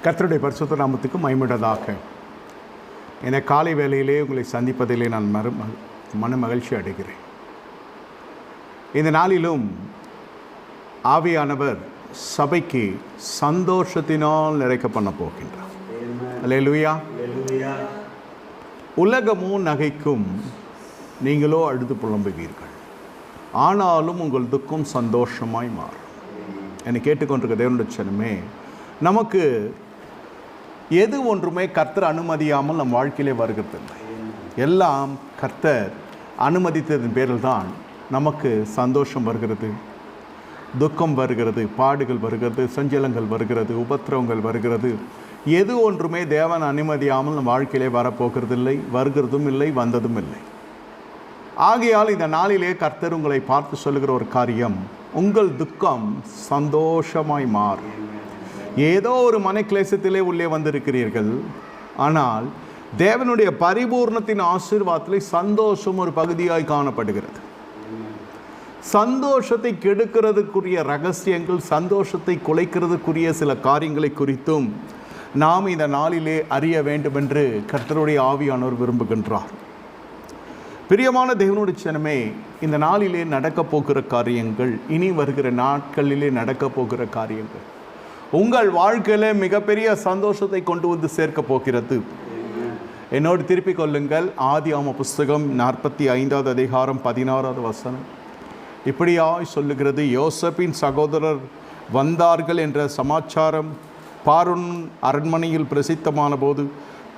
கர்த்தருடைய பரிசுத்த நாமத்துக்கு மகிமையுள்ளதாக. என காலை வேளையிலே உங்களை சந்திப்பதிலே நான் மன மகிழ்ச்சி அடைகிறேன். இந்த நாளிலும் ஆவியானவர் சபைக்கு சந்தோஷத்தினால் நிறைக்க பண்ண போகின்றார். அல்லேலூயா. உலகமும் நகைக்கும், நீங்களோ அழுது புலம்புவீர்கள், ஆனாலும் உங்கள் துக்கம் சந்தோஷமாய் மாறும். என்னை கேட்டுக்கொண்டிருக்க தேவனுடைய ஜனமே, நமக்கு எது ஒன்றுமே கர்த்தர் அனுமதியாமல் நம் வாழ்க்கையிலே வருகிறதில்லை. எல்லாம் கர்த்தர் அனுமதித்ததன் பேரில் தான் நமக்கு சந்தோஷம் வருகிறது, துக்கம் வருகிறது, பாடுகள் வருகிறது, சஞ்சலங்கள் வருகிறது, உபத்திரவங்கள் வருகிறது. எது ஒன்றுமே தேவன் அனுமதியாமல் நம் வாழ்க்கையிலே வரப்போகிறதில்லை, வருகிறதும் இல்லை, வந்ததும் இல்லை. ஆகையால் இந்த நாளிலே கர்த்தர் உங்களை பார்த்து சொல்லுகிற ஒரு காரியம், உங்கள் துக்கம் சந்தோஷமாய் மாறும். ஏதோ ஒரு மனக்லேசத்திலே உள்ளே வந்திருக்கிறீர்கள், ஆனால் தேவனுடைய பரிபூர்ணத்தின் ஆசீர்வாதத்திலே சந்தோஷம் ஒரு பகுதியாய் காணப்படுகிறது. சந்தோஷத்தை கெடுக்கிறதுக்குரிய ரகசியங்கள், சந்தோஷத்தை குலைக்கிறதுக்குரிய சில காரியங்களை குறித்தும் நாம் இந்த நாளிலே அறிய வேண்டும் என்று கர்த்தருடைய ஆவியானவர் விரும்புகின்றார். பிரியமான தேவனுடைய ஜனமே, இந்த நாளிலே நடக்கப் போகிற காரியங்கள், இனி வருகிற நாட்களிலே நடக்கப் போகிற காரியங்கள் உங்கள் வாழ்க்கையிலே மிகப்பெரிய சந்தோஷத்தை கொண்டு வந்து சேர்க்க போகிறது. என்னோடு திருப்பிக் கொள்ளுங்கள். ஆதியாகம புஸ்தகம் 45வது அதிகாரம் 16வது வசனம் இப்படியாய் சொல்லுகிறது. யோசேப்பின் சகோதரர் வந்தார்கள் என்ற சமாச்சாரம் பார்வோன் அரண்மனையில் பிரசித்தமான போது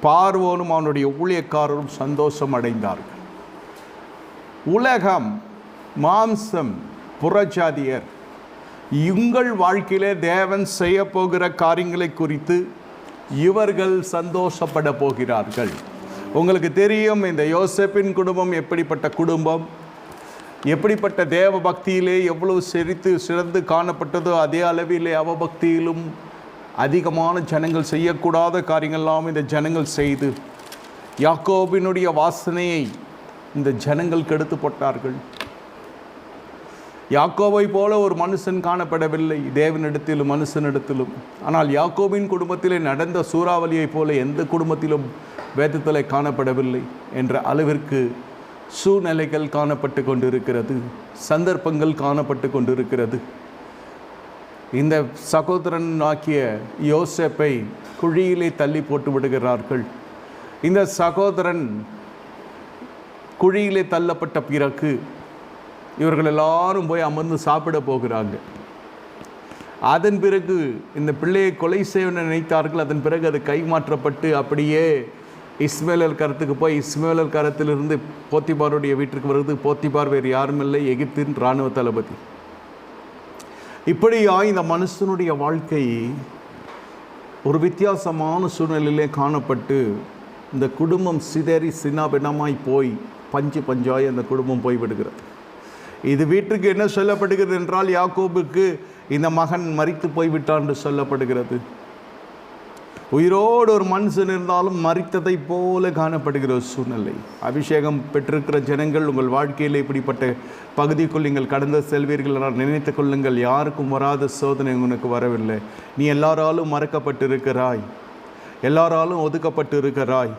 பார்வோனும் அவனுடைய ஊழியக்காரரும் சந்தோஷம் அடைந்தார்கள். உலகம், மாம்சம், புறஜாதியர் உங்கள் வாழ்க்கையிலே தேவன் செய்ய போகிற காரியங்களை குறித்து இவர்கள் சந்தோஷப்பட போகிறார்கள். உங்களுக்கு தெரியும், இந்த யோசேப்பின் குடும்பம் எப்படிப்பட்ட குடும்பம், எப்படிப்பட்ட தேவ பக்தியிலே எவ்வளவு சிறந்து காணப்பட்டதோ அதே அளவிலே அவபக்தியிலும் அதிகமான ஜனங்கள் செய்யக்கூடாத காரியங்கள்லாம் இந்த ஜனங்கள் செய்து யாக்கோபினுடைய வாசனையை இந்த ஜனங்கள் கெடுத்து போட்டார்கள். யாக்கோபை போல ஒரு மனுஷன் காணப்படவில்லை தேவனிடத்திலும் மனுஷனிடத்திலும். ஆனால் யாக்கோபின் குடும்பத்திலே நடந்த சூறாவளியை போல எந்த குடும்பத்திலும் வேதத்திலே காணப்படவில்லை என்ற அளவிற்கு சூழ்நிலைகள் காணப்பட்டு கொண்டிருக்கிறது, சந்தர்ப்பங்கள் காணப்பட்டு கொண்டிருக்கிறது. இந்த சகோதரன் ஆக்கிய யோசேப்பை குழியிலே தள்ளி போட்டு விடுகிறார்கள். இந்த சகோதரன் குழியிலே தள்ளப்பட்ட பிறகு இவர்கள் எல்லாரும் போய் அமர்ந்து சாப்பிட போகிறாங்க. அதன் பிறகு இந்த பிள்ளையை கொலை செய்ய நினைத்தார்கள். அதன் பிறகு அது கைமாற்றப்பட்டு அப்படியே இஸ்மவேலர் கரத்துக்கு போய் இஸ்மவேலர் கரத்திலிருந்து போத்திபாருடைய வீட்டிற்கு வருது. போத்திபார் வேறு யாரும் இல்லை, எகிப்தின் இராணுவ தளபதி. இப்படியா இந்த மனுஷனுடைய வாழ்க்கை ஒரு வித்தியாசமான சூழ்நிலையிலே காணப்பட்டு இந்த குடும்பம் சிதறி சின்னாபின்னமாய் போய் பஞ்சாய் அந்த குடும்பம் போய்விடுகிறது. இது வீட்டுக்கு என்ன சொல்லப்படுகிறது என்றால், யாக்கோபுக்கு இந்த மகன் மரித்து போய்விட்டான் என்று சொல்லப்படுகிறது. உயிரோடு ஒரு மனுஷன் இருந்தாலும் மரித்ததை போல காணப்படுகிற சூழ்நிலை. அபிஷேகம் பெற்றிருக்கிற ஜனங்கள், உங்கள் வாழ்க்கையில் இப்படிப்பட்ட பகுதிக்குள் நீங்கள் கடந்து செல்வீர்கள் நான் நினைத்து கொள்ளுங்கள். யாருக்கும் வராத சோதனை உனக்கு வரவில்லை. நீ எல்லாராலும் மறக்கப்பட்டிருக்கிறாய், எல்லாராலும் ஒதுக்கப்பட்டு இருக்கிறாய்.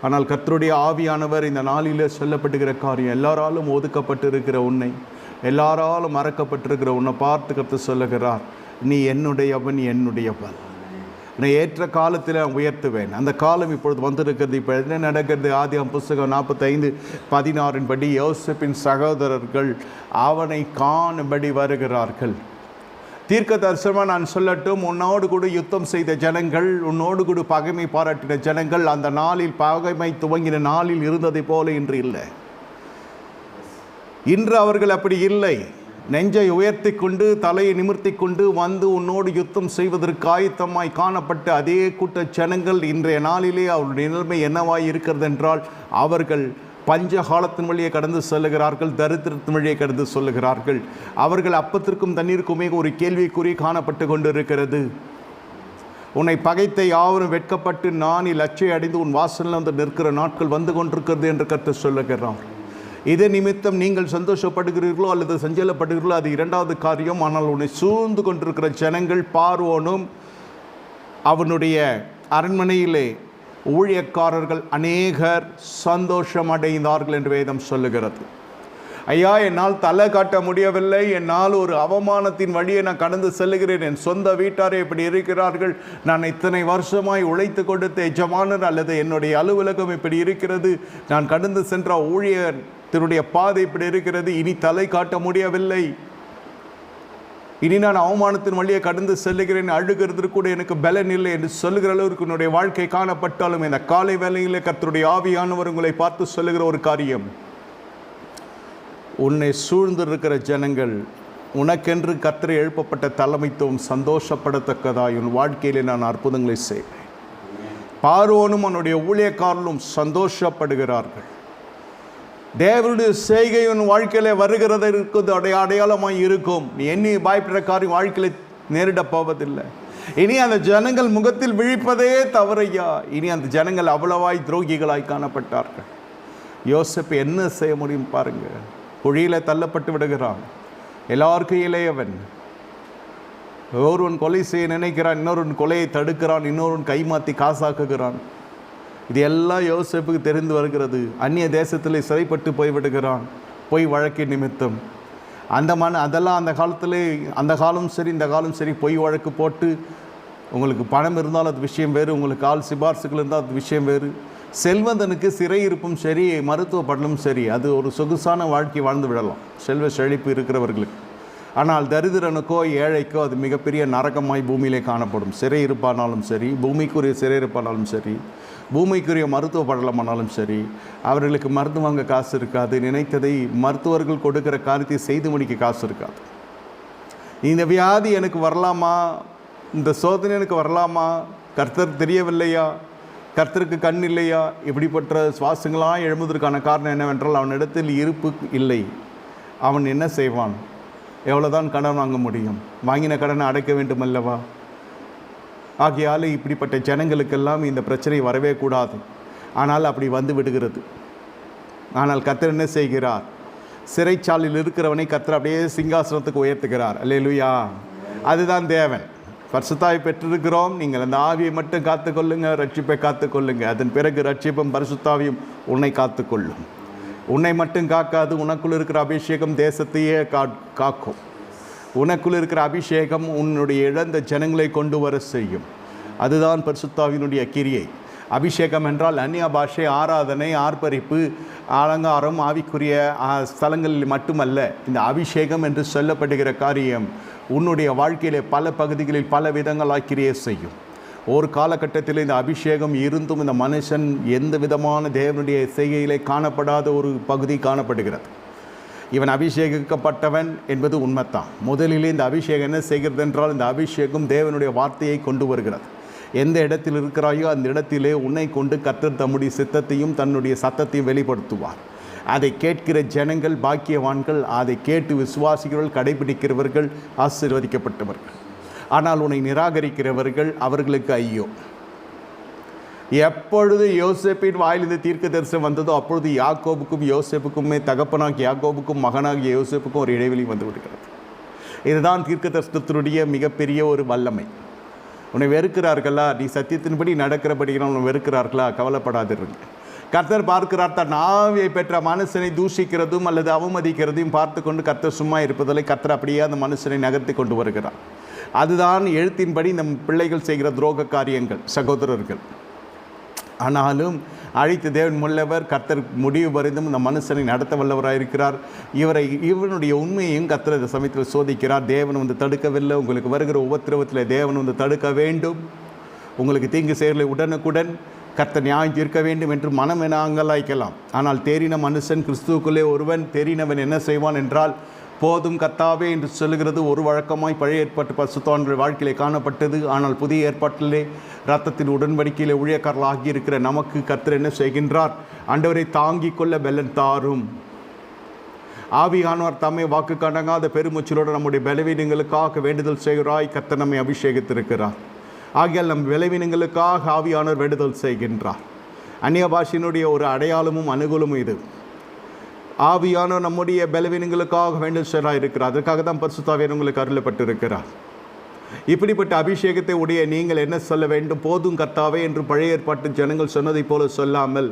ஆனால் கர்த்தருடைய ஆவியானவர் இந்த நாளிலே சொல்லப்படுகிற காரியம், எல்லாராலும் ஒதுக்கப்பட்டு இருக்கிற உன்னை, எல்லாராலும் மறக்கப்பட்டிருக்கிற உன்னை பார்த்து கர்த்தர் சொல்லுகிறார், நீ என்னுடையவன், என்னுடையவன். உன்னை ஏற்ற காலத்தில் நான் உயர்த்துவேன். அந்த காலம் இப்பொழுது வந்திருக்கிறது. இப்போ என்ன நடக்கிறது? ஆதியாகமம் புஸ்தகம் 45:16 படி யோசேப்பின் சகோதரர்கள் அவனை காணும்படி வருகிறார்கள். தீர்க்க தரிசனமாக நான் சொல்லட்டும், உன்னோடு கூட யுத்தம் செய்த ஜனங்கள், உன்னோடு கூட பகைமை பாராட்டின ஜனங்கள் அந்த நாளில், பகைமை துவங்கின நாளில் இருந்ததை போல இன்று இல்லை. இன்று அவர்கள் அப்படி இல்லை. நெஞ்சை உயர்த்தி கொண்டு தலையை நிமிர்த்தி கொண்டு வந்து உன்னோடு யுத்தம் செய்வதற்கு ஆயத்தமாய் காணப்பட்ட அதே கூட்ட ஜனங்கள் இன்றைய நாளிலே அவருடைய நிலைமை என்னவாய் இருக்கிறது என்றால், அவர்கள் பஞ்ச காலத்தின் வழியே கடந்து செல்லுகிறார்கள், தரித்திரத்தின் வழியே கடந்து சொல்லுகிறார்கள். அவர்கள் அப்பத்திற்கும் தண்ணீருக்குமே ஒரு கேள்விக்குறி காணப்பட்டு கொண்டிருக்கிறது. உன்னை பகைத்த யாவரும் வெட்கப்பட்டு நான் லட்சை அடைந்து உன் வாசலில் வந்து நிற்கிற நாட்கள் வந்து கொண்டிருக்கிறது என்று கர்த்தர் சொல்லுகிறார். இது நிமித்தம் நீங்கள் சந்தோஷப்படுகிறீர்களோ அல்லது சஞ்சலப்படுகிறீர்களோ அது இரண்டாவது காரியம். ஆனால் உன்னை சூழ்ந்து கொண்டிருக்கிற ஜனங்கள் பார்வோனும் அவனுடைய அரண்மனையிலே ஊழியக்காரர்கள் அநேகர் சந்தோஷம் அடைந்தார்கள் என்று வேதம் சொல்லுகிறது. ஐயா, என்னால் தலை காட்ட முடியவில்லை, என்னால் ஒரு அவமானத்தின் வழியை நான் கடந்து செல்லுகிறேன், என் சொந்த வீட்டாரே இப்படி இருக்கிறார்கள், நான் இத்தனை வருஷமாய் உழைத்து கொடுத்த எஜமானர் அல்லது என்னுடைய அலுவலகம் இப்படி இருக்கிறது, நான் கடந்து சென்ற ஊழியத்தினுடைய பாதை இப்படி இருக்கிறது, இனி தலை காட்ட முடியவில்லை, இனி நான் அவமானத்தின் வழியை கடந்து செல்லுகிறேன், அழுகிறது கூட எனக்கு பலன் இல்லை என்று சொல்லுகிற அளவுக்கு என்னுடைய வாழ்க்கை காணப்பட்டாலும் இந்த காலை வேளையிலே கர்த்தருடைய ஆவியானவர் உங்களை பார்த்து சொல்லுகிற ஒரு காரியம், உன்னை சூழ்ந்திருக்கிற ஜனங்கள் உனக்கென்று கர்த்தரை எழுப்பப்பட்ட தலைமைத்துவம் சந்தோஷப்படத்தக்கதாய் உன் வாழ்க்கையிலே நான் அற்புதங்களை செய்வேன். பார்வோனும் அவனுடைய ஊழியக்காரர்களும் சந்தோஷப்படுகிறார்கள். தேவனுடைய செய்கை உன் வாழ்க்கையிலே வருகிறதற்கு அடையாளமாய் இருக்கும். நீ எண்ணி பயப்படுற காரியம் வாழ்க்கையில நேரிட போவதில்லை. இனி அந்த ஜனங்கள் முகத்தில் விழிப்பதே தவறையா. இனி அந்த ஜனங்கள் அவ்வளவாய் துரோகிகளாய் காணப்பட்டார்கள். யோசேப்பு என்ன செய்ய முடியும் பாருங்க. குழியில் தள்ளப்பட்டு விடுகிறான். எல்லாருக்கும் இளையவன். ஒருவன் கொலை செய்ய நினைக்கிறான், இன்னொருவன் கொலையை தடுக்கிறான், இன்னொருவன் கைமாற்றி காசாக்குகிறான். இது எல்லாம் யோசேப்புக்கு தெரிந்து வருகிறது. அந்நிய தேசத்தில் சிறைப்பட்டு போய்விடுகிறான் பொய் வழக்கின் நிமித்தம். அதெல்லாம் அந்த காலம் சரி இந்த காலம் சரி பொய் வழக்கு போட்டு உங்களுக்கு பணம் இருந்தால் அது விஷயம் வேறு, உங்களுக்கு ஆள் சிபார்சுகள் இருந்தால் அது விஷயம் வேறு. செல்வந்தனுக்கு சிறை இருப்பும் சரி, மருத்துவ படலும் சரி, அது ஒரு சொகுசான வாழ்க்கை வாழ்ந்து விடலாம் செல்வ செழிப்பு இருக்கிறவர்களுக்கு. ஆனால் தரித்திரனுக்கோ ஏழைக்கோ அது மிகப்பெரிய நரகமாய் பூமியிலே காணப்படும். சிறை இருப்பானாலும் சரி, பூமிக்குரிய சிறை இருப்பானாலும் சரி, பூமிக்குரிய மருத்துவ படலமானாலும் சரி, அவர்களுக்கு மருந்து வாங்க காசு இருக்காது. நினைத்ததை மருத்துவர்கள் கொடுக்கிற காரியத்தை செய்து முடிக்க காசு இருக்காது. இந்த வியாதி எனக்கு வரலாமா, இந்த சோதனை எனக்கு வரலாமா, கர்த்தர் தெரியவில்லையா, கர்த்தருக்கு கண் இல்லையா, இப்படிப்பட்ட சுவாசங்களாக எழும்புவதற்கான காரணம் என்னவென்றால் அவனிடத்தில் இருப்பு இல்லை. அவன் என்ன செய்வான்? எவ்வளோதான் கடன் வாங்க முடியும்? வாங்கின கடனை அடைக்க வேண்டும் அல்லவா? ஆகையால் இப்படிப்பட்ட ஜனங்களுக்கெல்லாம் இந்த பிரச்சனை வரவே கூடாது. ஆனால் அப்படி வந்து விடுகிறது. ஆனால் கர்த்தர் என்ன செய்கிறார்? சிறைச்சாலையில் இருக்கிறவனை கர்த்தர் அப்படியே சிங்காசனத்துக்கு உயர்த்துகிறார். அல்லேலூயா. அதுதான் தேவன். பரிசுத்தாவை பெற்றிருக்கிறோம். நீங்கள் அந்த ஆவியை மட்டும் காத்துக்கொள்ளுங்க, ரட்சிப்பை காத்துக்கொள்ளுங்க. அதன் பிறகு ரட்சிப்பும் பரிசுத்தாவியும் உன்னை காத்துக்கொள்ளும். உன்னை மட்டும் காக்காது. உனக்குள் இருக்கிற அபிஷேகம் தேசத்தையே காக்கும். உனக்குள் இருக்கிற அபிஷேகம் உன்னுடைய இழந்த ஜனங்களை கொண்டு வர செய்யும். அதுதான் பரிசுத்தாவினுடைய கிரியை. அபிஷேகம் என்றால் அந்நிய பாஷை, ஆராதனை, ஆர்ப்பரிப்பு, அலங்காரம், ஆவிக்குரிய ஸ்தலங்களில் மட்டுமல்ல. இந்த அபிஷேகம் என்று சொல்லப்படுகிற காரியம் உன்னுடைய வாழ்க்கையிலே பல பகுதிகளில் பல விதங்களாய் கிரியை செய்யும். ஒரு காலகட்டத்தில் இந்த அபிஷேகம் இருந்தும் இந்த மனுஷன் எந்த விதமான தேவனுடைய செய்கையிலே காணப்படாத ஒரு பகுதி காணப்படுகிறது. இவன் அபிஷேகிக்கப்பட்டவன் என்பது உண்மைத்தான். முதலிலே இந்த அபிஷேகம் என்ன செய்கிறது என்றால், இந்த அபிஷேகம் தேவனுடைய வார்த்தையை கொண்டு வருகிறது. எந்த இடத்தில் இருக்கிறாயோ அந்த இடத்திலே உன்னை கொண்டு கர்த்தர் தம்முடைய சித்தத்தையும் தன்னுடைய சத்தத்தையும் வெளிப்படுத்துவார். அதை கேட்கிற ஜனங்கள் பாக்கியவான்கள். அதை கேட்டு விசுவாசிகள், கடைபிடிக்கிறவர்கள் ஆசீர்வதிக்கப்பட்டவர்கள். ஆனால் உன்னை நிராகரிக்கிறவர்கள் அவர்களுக்கு ஐயோ. எப்பொழுது யோசேப்பின் வாயிலிருந்து தீர்க்க தரிசனம் வந்ததோ அப்பொழுது யாக்கோபுக்கும் யோசேப்புக்குமே, தகப்பனாகிய யாக்கோபுக்கும் மகனாகிய யோசேப்புக்கும் ஒரு இடைவெளி வந்து விடுகிறது. இதுதான் தீர்க்க தரிசனத்தினுடைய மிகப்பெரிய ஒரு வல்லமை. உன்னை வெறுக்கிறார்களா? நீ சத்தியத்தின்படி நடக்கிறபடினால் உன்னை வெறுக்கிறார்களா? கவலைப்படாதிருங்க. கர்த்தர் பார்க்கிறார். தன் ஆவியை பெற்ற மனுஷனை தூஷிக்கிறதும் அல்லது அவமதிக்கிறதையும் பார்த்து கொண்டு கர்த்தர் சும்மா இருப்பதில்லை. கர்த்தர் அப்படியே அந்த மனுஷனை நகர்த்தி கொண்டு வருகிறார். அதுதான் எழுத்தின்படி நம் பிள்ளைகள் செய்கிற துரோக காரியங்கள், சகோதரர்கள். ஆனாலும் அழைத்த தேவன் முள்ளவர். கர்த்தர் முடிவு வரைந்தும் இந்த மனுஷனை நடத்த வல்லவராயிருக்கிறார். இவனுடைய உண்மையையும் கர்த்தர் இந்த சமயத்தில் சோதிக்கிறார். தேவன் வந்து தடுக்கவில்லை. உங்களுக்கு வருகிற உபத்திரவத்தில் தேவன் வந்து தடுக்க வேண்டும். உங்களுக்கு தீங்கு செயலை உடனுக்குடன் கர்த்தர் நியாயம் தீர்க்க வேண்டும் என்று மனம் என அங்கலாய்க்கலாம். ஆனால் தேறின மனுஷன் கிறிஸ்துவுக்குள்ளே ஒருவன் தேறினவன் என்ன செய்வான் என்றால், போதும் கர்த்தாவே என்று சொல்லுகிறது ஒரு வழக்கமாய் பழைய ஏற்பாட்டு பரிசுத்தவான்கள் வாழ்க்கையிலே காணப்பட்டது. ஆனால் புதிய ஏற்பாட்டிலே இரத்தத்தின் உடன்படிக்கையிலே ஊழியக்காரர்கள் ஆகியிருக்கிற நமக்கு கர்த்தர் என்ன செய்கின்றார்? ஆண்டவரை தாங்கிக் கொள்ள பெலன் தாரும். ஆவியானவர் தம்மை வாக்கு கடங்காத பெருமூச்சலோடு நம்முடைய பலவீனங்களுக்காக வேண்டுதல் செய்கிறாய். கர்த்தர் நம்மை அபிஷேகித்திருக்கிறார். ஆகியால் நம் பலவீனங்களுக்காக ஆவியானவர் வேண்டுதல் செய்கின்றார். அந்நிய பாஷையினுடைய ஒரு அடையாளமும் அனுகூலமும் இது. ஆவியானவர் நம்முடைய பலவீனங்களுக்காக வேண்டுதல் செய்கிறார் இருக்கிறார். அதற்காக தான் பரிசுத்த ஆவியானவர் உங்களுக்கு அருளப்பட்டிருக்கிறார். இப்படிப்பட்ட அபிஷேகத்தை உடைய நீங்கள் என்ன சொல்ல வேண்டும்? போதும் கர்த்தாவே என்று பழைய ஏற்பாட்டு ஜனங்கள் சொன்னதைப் போல சொல்லாமல்,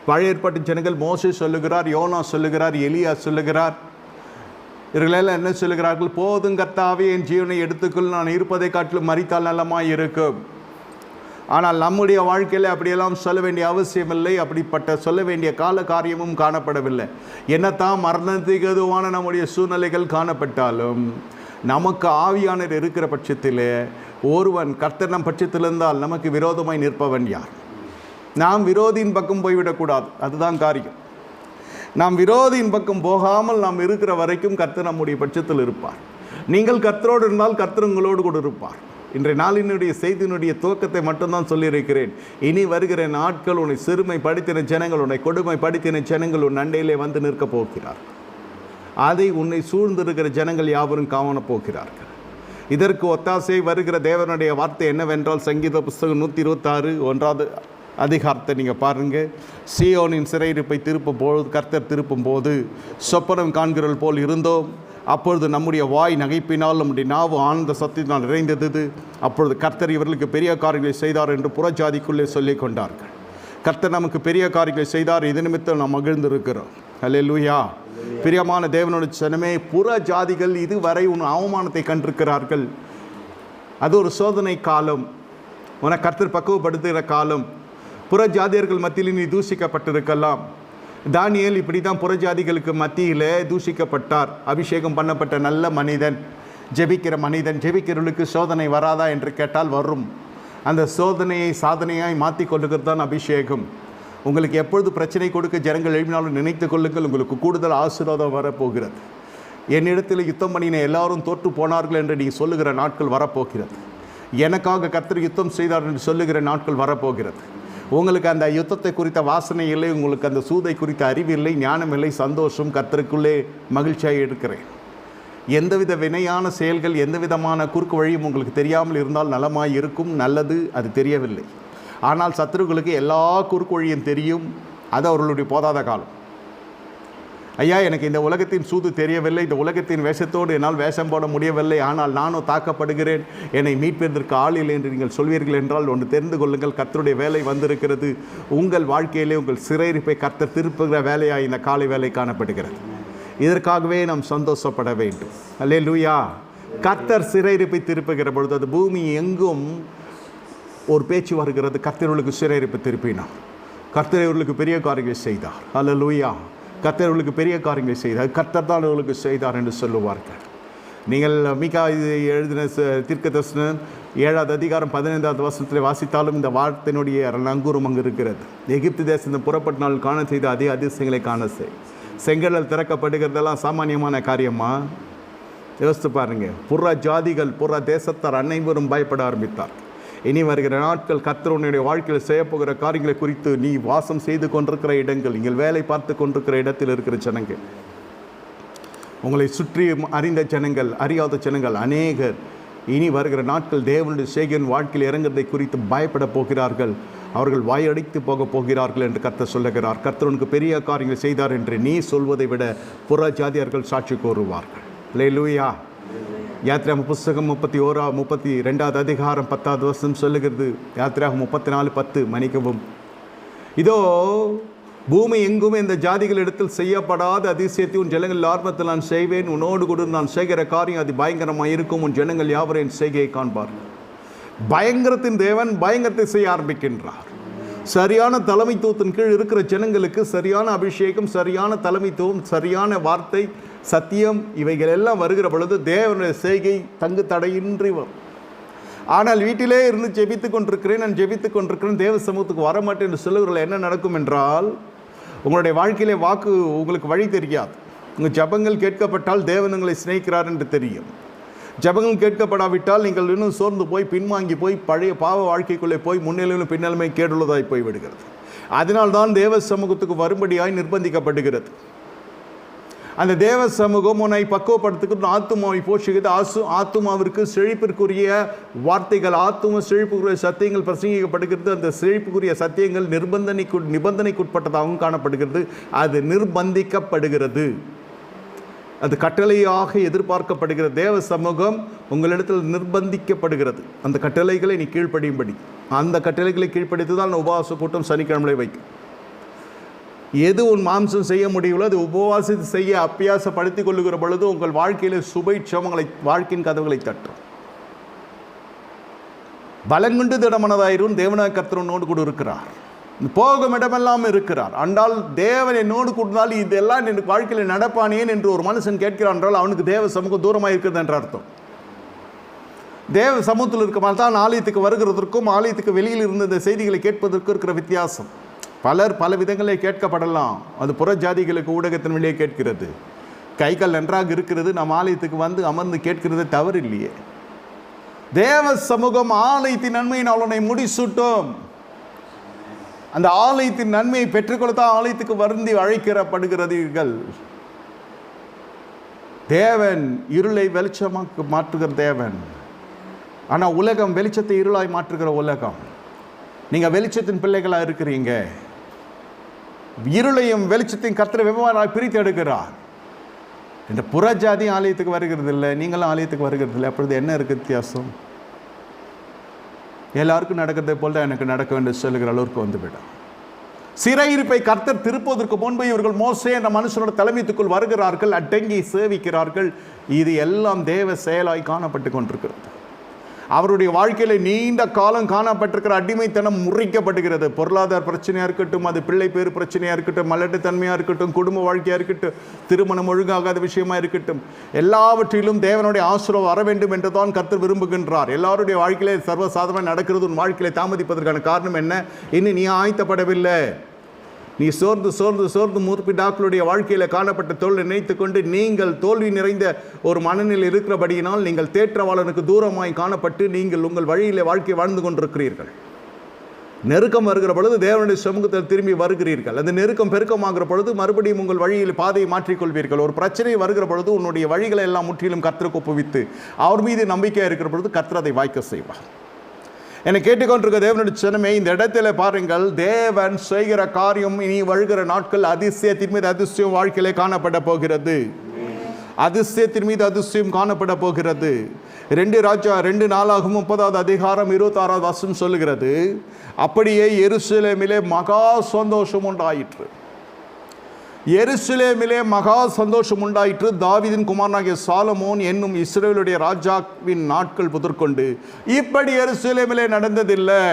பழைய ஏற்பாட்டு ஜனங்கள் மோசே சொல்லுகிறார், யோனா சொல்லுகிறார், எலியா சொல்லுகிறார், இவர்களெல்லாம் என்ன சொல்லுகிறார்கள்? போதும் கர்த்தாவே, என் ஜீவனை எடுத்துக்கொள், நான் இருப்பதை காட்டிலும் மரித்தால் நல்லமாய் இருக்கும். ஆனால் நம்முடைய வாழ்க்கையில் அப்படியெல்லாம் சொல்ல வேண்டிய அவசியமில்லை. அப்படிப்பட்ட சொல்ல வேண்டிய கால காரியமும் காணப்படவில்லை. என்னத்தான் மரணத்துக்கு எதுவான நம்முடைய சூழ்நிலைகள் காணப்பட்டாலும் நமக்கு ஆவியானவர் இருக்கிற பட்சத்தில் ஒருவன் கர்த்தர் நம் பட்சத்தில் இருந்தால் நமக்கு விரோதமாய் நிற்பவன் யார்? நாம் விரோதியின் பக்கம் போய்விடக்கூடாது. அதுதான் காரியம். நாம் விரோதியின் பக்கம் போகாமல் நாம் இருக்கிற வரைக்கும் கர்த்தர் நம்முடைய பட்சத்தில் இருப்பார். நீங்கள் கர்த்தரோடு இருந்தால் கர்த்தர் உங்களோடு கூட இருப்பார். இன்றைய நாளினுடைய செய்தியினுடைய துவக்கத்தை மட்டும்தான் சொல்லியிருக்கிறேன். இனி வருகிற நாட்கள் உன்னை சிறுமைப்படுத்தின ஜனங்கள், உன்னை கொடுமைப்படுத்தின ஜனங்கள் உன் அண்டையிலே வந்து நிற்கப் போகிறார். அதை உன்னை சூழ்ந்திருக்கிற ஜனங்கள் யாவரும் காணப் போகிறார்கள். இதற்கு ஒத்தாசை வருகிற தேவனுடைய வார்த்தை என்னவென்றால், சங்கீத புஸ்தகம் 126 1வது அதிகாரத்தை நீங்கள் பாருங்கள். சீயோனின் சிறையிருப்பை திருப்பும் போது, கர்த்தர் திருப்பும் போது சொப்பனம் காண்கிறவள் போல் இருந்தோம். அப்பொழுது நம்முடைய வாய் நகைப்பினால் நம்முடைய நாவு ஆனந்த சத்தியத்தினால் நிறைந்தது. அப்பொழுது கர்த்தர் இவர்களுக்கு பெரிய காரியங்களை செய்தார் என்று புறஜாதிக்குள்ளே சொல்லிக் கொண்டார்கள். கர்த்தர் நமக்கு பெரிய காரியங்களை செய்தார், இது நிமித்தம் நாம் மகிழ்ந்திருக்கிறோம். அல்லேலூயா. பிரியமான தேவனுடைய ஜனமே, புற ஜாதிகள் இதுவரை உன் அவமானத்தை கண்டிருக்கிறார்கள். அது ஒரு சோதனை காலம், உன கர்த்தர் பக்குவப்படுத்துகிற காலம். புற ஜாதியர்கள் மத்தியில் நீ தூஷிக்கப்பட்டிருக்கலாம். தானியேல் இப்படி தான் புறஜாதிகளுக்கு மத்தியில் தூஷிக்கப்பட்டார். அபிஷேகம் பண்ணப்பட்ட நல்ல மனிதன், ஜெபிக்கிற மனிதன். ஜெபிக்கிறவர்களுக்கு சோதனை வராதா என்று கேட்டால் வரும். அந்த சோதனையை சாதனையாய் மாற்றி கொள்ளுகிறது தான் அபிஷேகம். உங்களுக்கு எப்பொழுது பிரச்சனை கொடுக்க ஜனங்கள் எழுப்பினாலும் நினைத்து கொள்ளுங்கள், உங்களுக்கு கூடுதல் ஆசீர்வாதம் வரப்போகிறது. என்னிடத்தில் யுத்தம் பண்ணின எல்லாரும் தோற்று போனார்கள் என்று நீ சொல்லுகிற நாட்கள் வரப்போகிறது. எனக்காக கர்த்தர் யுத்தம் செய்தார் என்று சொல்லுகிற நாட்கள் வரப்போகிறது. உங்களுக்கு அந்த யுத்தத்தை குறித்த வாசனை இல்லை, உங்களுக்கு அந்த சூதை குறித்த அறிவு இல்லை, ஞானம் இல்லை, சந்தோஷம். கர்த்தருக்குள்ளே மகிழ்ச்சியாக இருக்கிறேன். எந்தவித வினையான செயல்கள், எந்த விதமான குறுக்கு வழியும் உங்களுக்கு தெரியாமல் இருந்தால் நலமாய் இருக்கும். நல்லது, அது தெரியவில்லை. ஆனால் சத்துருக்களுக்கு எல்லா குறுக்கு வழியும் தெரியும். அது அவர்களுடைய போதாத காலம். ஐயா, எனக்கு இந்த உலகத்தின் சூது தெரியவில்லை, இந்த உலகத்தின் வேஷத்தோடு என்னால் வேஷம் போட முடியவில்லை, ஆனால் நானும் தாக்கப்படுகிறேன், என்னை மீட்பதற்கு ஆள் இல்லை என்று நீங்கள் சொல்வீர்கள் என்றால் ஒன்று தெரிந்து கொள்ளுங்கள், கர்த்தருடைய வேலை வந்திருக்கிறது. உங்கள் வாழ்க்கையிலே உங்கள் சிறையிருப்பை கர்த்தர் திருப்புகிற வேலையாக இந்த காலை வேலை காணப்படுகிறது. இதற்காகவே நாம் சந்தோஷப்பட வேண்டும். அல்லேலூயா. கர்த்தர் சிறையிருப்பை திருப்புகிற பொழுது அது பூமி எங்கும் ஒரு பேச்சு வருகிறது. கர்த்தர்களுக்கு சிறையிருப்பை திருப்பினார், கர்த்தர் இவர்களுக்கு பெரிய காரியங்களை செய்தார். அல்லேலூயா. கர்த்தர் இவர்களுக்கு பெரிய காரியங்களை செய்தார், கர்த்தர் தான் இவர்களுக்கு செய்தார் என்று சொல்லுவார்கள். நீங்கள் மீகா எழுதின தீர்க்கதரிசனம் 7வது அதிகாரம் 15வது வசனத்தில் வாசித்தாலும் இந்த வார்த்தையினுடைய நங்கூரம் அங்கு இருக்கிறது. எகிப்து தேசத்தின் புறப்பட்ட நாள் காண செய்த அதே அதிசயங்களை காண செங்கடல் திறக்கப்படுகிறதெல்லாம் சாமானியமான காரியமா? யோசித்து பாருங்கள். புற ஜாதிகள், புற தேசத்தார் அனைவரும் பயப்பட ஆரம்பித்தார். இனி வருகிற நாட்கள் கர்த்தர் உன்னுடைய வாழ்க்கையில் செய்யப்போகிற காரியங்களை குறித்து, நீ வாசம் செய்து கொண்டிருக்கிற இடங்கள், நீங்கள் வேலை பார்த்து கொண்டிருக்கிற இடத்தில் இருக்கிற ஜனங்கள், உங்களை சுற்றி அறிந்த ஜனங்கள், அறியாத ஜனங்கள் அநேகர் இனி வருகிற நாட்கள் தேவனுடைய செய்கையின் வாழ்க்கையில் இறங்குறதை குறித்து பயப்பட போகிறார்கள். அவர்கள் வாயடித்து போக போகிறார்கள் என்று கர்த்தர் சொல்லுகிறார். கர்த்தர் உனக்கு பெரிய காரியங்களை செய்தார் என்று நீ சொல்வதை விட புற ஜாதியர்கள் சாட்சி கூறுவார்கள். அல்லேலூயா. யாத்திராகமம் புஸ்தகம் 32வது அதிகாரம் 10வது வசனம் சொல்லுகிறது. யாத்திராகமம் 34:10 மன்னிக்கவும். இதோ பூமி எங்கும் இந்த ஜாதிகளிடத்தில் செய்யப்படாத அதிசயத்தை உன் ஜனங்கள் ஆர்வத்தில் நான் செய்வேன். உன்னோடு கூட நான் செய்கிற காரியம் அது பயங்கரமாக இருக்கும். உன் ஜனங்கள் யாவரும் என் செய்கையை காண்பார்கள். பயங்கரத்தின் தேவன் பயங்கரத்தை செய்ய ஆரம்பிக்கின்றார். சரியான தலைமைத்துவத்தின் கீழ் இருக்கிற ஜனங்களுக்கு சரியான அபிஷேகம், சரியான தலைமைத்துவம், சரியான வார்த்தை, சத்தியம், இவைகள் எல்லாம் வருகிற பொழுது தேவனுடைய செய்கை தங்கு தடையின்றி வரும். ஆனால் வீட்டிலே இருந்து ஜெபித்து கொண்டிருக்கிறேன், நான் ஜெபித்து கொண்டிருக்கிறேன், தேவ சமூகத்துக்கு வரமாட்டேன் என்று சொல்லுகிறவர்கள் என்ன நடக்கும் என்றால், உங்களுடைய வாழ்க்கையிலே வாக்கு உங்களுக்கு வழி தெரியாது. உங்கள் ஜபங்கள் கேட்கப்பட்டால் தேவன் உங்களை சிநேகிக்கிறார் என்று தெரியும். ஜபங்கள் கேட்கப்படாவிட்டால் நீங்கள் இன்னும் சோர்ந்து போய் பின்வாங்கி போய் பழைய பாவ வாழ்க்கைக்குள்ளே போய் முன்னிலையிலும் பின்னலுமே கேடுள்ளதாய் போய்விடுகிறது. அதனால்தான் தேவ சமூகத்துக்கு வரும்படியாய் நிர்பந்திக்கப்படுகிறது. அந்த தேவ சமூகம் உன்னை பக்குவப்படுத்துக்கு ஆத்துமாவை போஷிக்கிறது. ஆத்துமாவிற்கு செழிப்பிற்குரிய வார்த்தைகள், ஆத்தும செழிப்புக்குரிய சத்தியங்கள் பிரசங்கிக்கப்படுகிறது. அந்த செழிப்புக்குரிய சத்தியங்கள் நிபந்தனைக்குட்பட்டதாகவும் காணப்படுகிறது. அது நிர்பந்திக்கப்படுகிறது. அது கட்டளையாக எதிர்பார்க்கப்படுகிற தேவ சமூகம் உங்களிடத்தில் நிர்பந்திக்கப்படுகிறது. அந்த கட்டளைகளை நீ கீழ்ப்படியும்படி. அந்த கட்டளைகளை கீழ்ப்படித்து தான் உபவாச கூட்டம் சனிக்கிழமை வைக்கும். எது உன் மாம்சம் செய்ய முடியவில்லை அது உபவாசித்து செய்ய அபியாசப்படுத்திக் கொள்ளுகிற பொழுது உங்கள் வாழ்க்கையில் சுபைட்சமங்களை வாழ்க்கையின் கதவுகளை தட்டும். பலங்குண்டு திடமனதாயிரும் தேவனாய கர்த்தர் உன்னோடு கூட இருக்கிறார். போகும் இடமெல்லாம் இருக்கிறார். அன்றால் தேவன் என்னோடு கூட்டினால் இதெல்லாம் என் வாழ்க்கையில் நடப்பானேன் என்று ஒரு மனுஷன் கேட்கிறான் என்றால் அவனுக்கு தேவ சமூகம் தூரமாக இருக்கிறது என்ற அர்த்தம். தேவ சமூகத்தில் இருக்க மாதிரி தான் ஆலயத்துக்கு வருகிறதற்கும் ஆலயத்துக்கு வெளியில் இருந்த இந்த செய்திகளை கேட்பதற்கும் இருக்கிற வித்தியாசம். பலர் பல விதங்களில் கேட்கப்படலாம். அது புற ஜாதிகளுக்கு ஊடகத்தின் வெளியே கேட்கிறது. கைகள் நன்றாக இருக்கிறது, நாம் ஆலயத்துக்கு வந்து அமர்ந்து கேட்கிறது தவறு இல்லையே. தேவ சமூகம் ஆலயத்தின் நன்மையினால் உன்னை முடிசூட்டும். அந்த ஆலயத்தின் நன்மையை பெற்றுக்கொள்ளத்தான் ஆலயத்துக்கு வருந்தி அழைக்கப்படுகிறீர்கள். தேவன் இருளை வெளிச்சமாக மாற்றுகிற தேவன். ஆனால் உலகம் வெளிச்சத்தை இருளாய் மாற்றுகிற உலகம். நீங்கள் வெளிச்சத்தின் பிள்ளைகளாக இருக்கிறீங்க. இருளையும் வெளிச்சத்தையும் கர்த்தர் வெவ்வேறாய் பிரித்து எடுக்கிறார். இந்த புறஜாதி ஆலயத்துக்கு வருகிறது இல்லை, நீங்களும் ஆலயத்துக்கு வருகிறது இல்லை. அப்பொழுது என்ன இருக்குது வித்தியாசம்? எல்லாருக்கும் நடக்கிறதை போல் தான் எனக்கு நடக்க வேண்டும் சொல்லுகிற அளவுக்கு வந்துவிடும். சிறையிருப்பை கர்த்தர் திருப்பதற்கு முன்பு இவர்கள் மோசே என்ற மனுஷனோட தலைமைத்துக்குள் வருகிறார்கள், அடங்கி சேவிக்கிறார்கள். இது எல்லாம் தேவ செயலாய் காணப்பட்டு கொண்டிருக்கிறது. அவருடைய வாழ்க்கையில் நீண்ட காலம் காணப்பட்டிருக்கிற அடிமைத்தனம் முறிக்கப்படுகிறது. பொருளாதார பிரச்சனையாக இருக்கட்டும், அது பிள்ளை பேர் பிரச்சனையாக இருக்கட்டும், மலட்டுத்தன்மையாக இருக்கட்டும், குடும்ப வாழ்க்கையாக இருக்கட்டும், திருமணம் ஒழுங்காகாத விஷயமா இருக்கட்டும், எல்லாவற்றிலும் தேவனுடைய ஆசீர்வாதம் வர வேண்டும் என்று தான் கர்த்தர் விரும்புகின்றார். எல்லாருடைய வாழ்க்கையிலே சர்வசாதாரணமாக நடக்கிறது. உன் வாழ்க்கையிலே தாமதிப்பதற்கான காரணம் என்ன? இன்னும் நீ ஆயத்தப்படவில்லை. நீ சோர்ந்து சோர்ந்து சோர்ந்து முற்பிதாக்களுடைய வாழ்க்கையில் காணப்பட்ட தோல்வி நினைத்து கொண்டு நீங்கள் தோல்வி நிறைந்த ஒரு மனநிலை இருக்கிறபடியினால் நீங்கள் தேற்றவாளனுக்கு தூரமாய் காணப்பட்டு நீங்கள் உங்கள் வழியில் வாழ்க்கை வாழ்ந்து கொண்டிருக்கிறீர்கள். நெருக்கம் வருகிற பொழுது தேவனுடைய சமூகத்தில் திரும்பி வருகிறீர்கள். அந்த நெருக்கம் பெருக்கமாகிற பொழுது மறுபடியும் உங்கள் வழியில் பாதையை மாற்றிக்கொள்வீர்கள். ஒரு பிரச்சனை வருகிற பொழுது உன்னுடைய வழிகளை எல்லாம் முற்றிலும் கர்த்தருக்கு ஒப்புவித்து அவர் மீது நம்பிக்கையாக இருக்கிற பொழுது கர்த்தர் அதை வாய்க்க செய்வார். என்னை கேட்டுக்கொண்டிருக்க தேவனுடைய ஜனமே, இந்த இடத்துல பாருங்கள், தேவன் செய்கிற காரியம் இனி வருகிற நாட்கள் அதிசயத்தின் மீது அதிசயம் வாழ்க்கையிலே காணப்பட போகிறது. அதிசயத்தின் மீது அதிசயம் காணப்பட போகிறது. 2 நாளாகவும் 30வது அதிகாரம் 26வது வசனம் சொல்லுகிறது, அப்படியே எருசலேமிலே மகா சந்தோஷம் உண்டாயிற்று. எருசலேமிலே மகா சந்தோஷம் உண்டாயிற்று. தாவீதின் குமாரனாகிய சாலமோன் என்னும் இஸ்ரவேலுடைய ராஜாவின் நாட்கள் முதற்கொண்டு இப்படி எருசலேமிலே நடந்ததில்லை.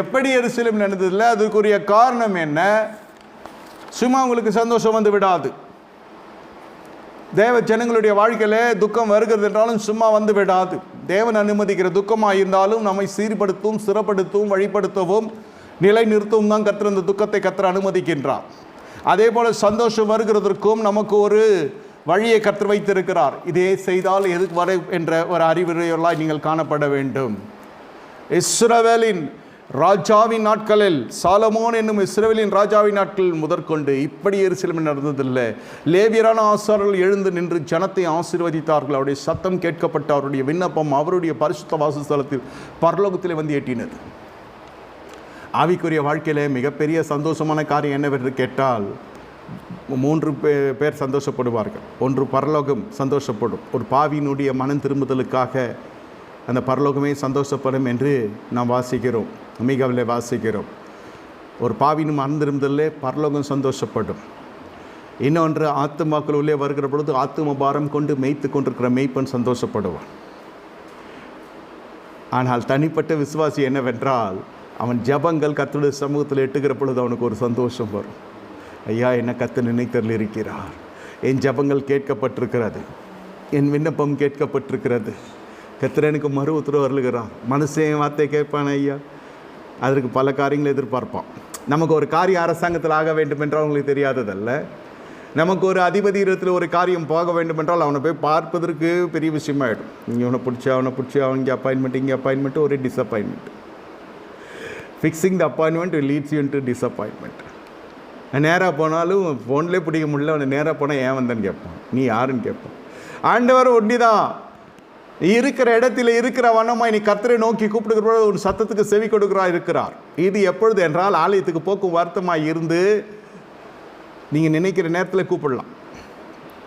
எப்படி எருசலேம் நடந்ததில்லை? அதுக்குரிய காரணம் என்ன? சும்மா உங்களுக்கு சந்தோஷம் வந்து விடாது. தேவ ஜனங்களுடைய வாழ்க்கையிலே துக்கம் வருகிறது என்றாலும் சும்மா வந்து விடாது. தேவன் அனுமதிக்கிற துக்கமாக இருந்தாலும் நம்மை சீர்படுத்தவும் சிறப்படுத்தவும் வழிபடுத்தவும் நிலைநிறுத்தவும் தான் கர்த்தர் அந்த துக்கத்தை கர்த்தர் அனுமதிக்கின்றார். அதே போல் சந்தோஷம் வருகிறதற்கும் நமக்கு ஒரு வழியை கர்த்தர் வைத்திருக்கிறார். இதே செய்தால் எதுக்கு வர என்ற ஒரு அறிவுரையெல்லாம் நீங்கள் காணப்பட வேண்டும். இஸ்ரவேலின் ராஜாவின் நாட்களில், சாலமோன் என்னும் இஸ்ரவேலின் ராஜாவின் நாட்களில் முதற்கொண்டு இப்படி எருசலேமில் நடந்ததில்லை. லேவியரான ஆசாரியர்கள் எழுந்து நின்று ஜனத்தை ஆசீர்வதித்தார்கள். அவருடைய சத்தம் கேட்கப்பட்ட அவருடைய விண்ணப்பம் அவருடைய பரிசுத்த வாசஸ்தலத்தில் பரலோகத்தில் வந்து எட்டினது. ஆவிக்குரிய வாழ்க்கையில் மிகப்பெரிய சந்தோஷமான காரியம் என்னவென்று கேட்டால் 3 பேர் சந்தோஷப்படுவார்கள். ஒன்று, பரலோகம் சந்தோஷப்படும். ஒரு பாவியினுடைய மனம் திரும்புதலுக்காக அந்த பரலோகமே சந்தோஷப்படும் என்று நாம் வாசிக்கிறோம், மீகாவிலே வாசிக்கிறோம். ஒரு பாவியின் மனம் திரும்புதலே பரலோகம் சந்தோஷப்படும். இன்னொன்று, ஆத்துமாக்கள் உள்ளே வருகிற பொழுது ஆத்தும பாரம் கொண்டு மேய்த்து கொண்டிருக்கிற மேய்ப்பன் சந்தோஷப்படுவான். ஆனால் தனிப்பட்ட விசுவாசி என்னவென்றால், அவன் ஜபங்கள் கர்த்தருடைய சமூகத்தில் எட்டுகிற பொழுது அவனுக்கு ஒரு சந்தோஷம் வரும். ஐயா, என்ன கர்த்தர் நினைத்தரில் இருக்கிறார், என் ஜபங்கள் கேட்கப்பட்டிருக்கிறது, என் விண்ணப்பம் கேட்கப்பட்டிருக்கிறது, கர்த்தர் எனக்கு மறு உத்தரவு அருளுகிறார். மனுஷன் வார்த்தை கேட்பான் ஐயா, அதற்கு பல காரியங்களை எதிர்பார்ப்பான். நமக்கு ஒரு காரியம் அரசாங்கத்தில் ஆக வேண்டும் என்றால் அவங்களுக்கு தெரியாததல்ல. நமக்கு ஒரு அதிபதி இடத்துல ஒரு காரியம் போக வேண்டும் என்றால் அவனை போய் பார்ப்பதற்கு பெரிய விஷயமாயிடும். இவனை பிடிச்சி அவன் இங்கே அப்பாயின்மெண்ட் ஒரு disappointment. Fixing the appointment leads you into disappointment. நேராக போனாலும் ஃபோன்லேயே பிடிக்க முடியல, அவனை நேராக போனால் ஏன் வந்தேன்னு கேட்பான், நீ யாருன்னு கேட்பான். ஆண்டவர் ஒண்டி தான் இருக்கிற இடத்துல இருக்கிற வண்ணமாய் நீ கர்த்தரை நோக்கி கூப்பிடுகிற ஒரு சத்தத்துக்கு செவி இருக்கிறார். இது எப்பொழுது என்றால், ஆலயத்துக்கு போக்கும் வருத்தமாக இருந்து நீங்கள் நினைக்கிற நேரத்தில் கூப்பிடலாம்.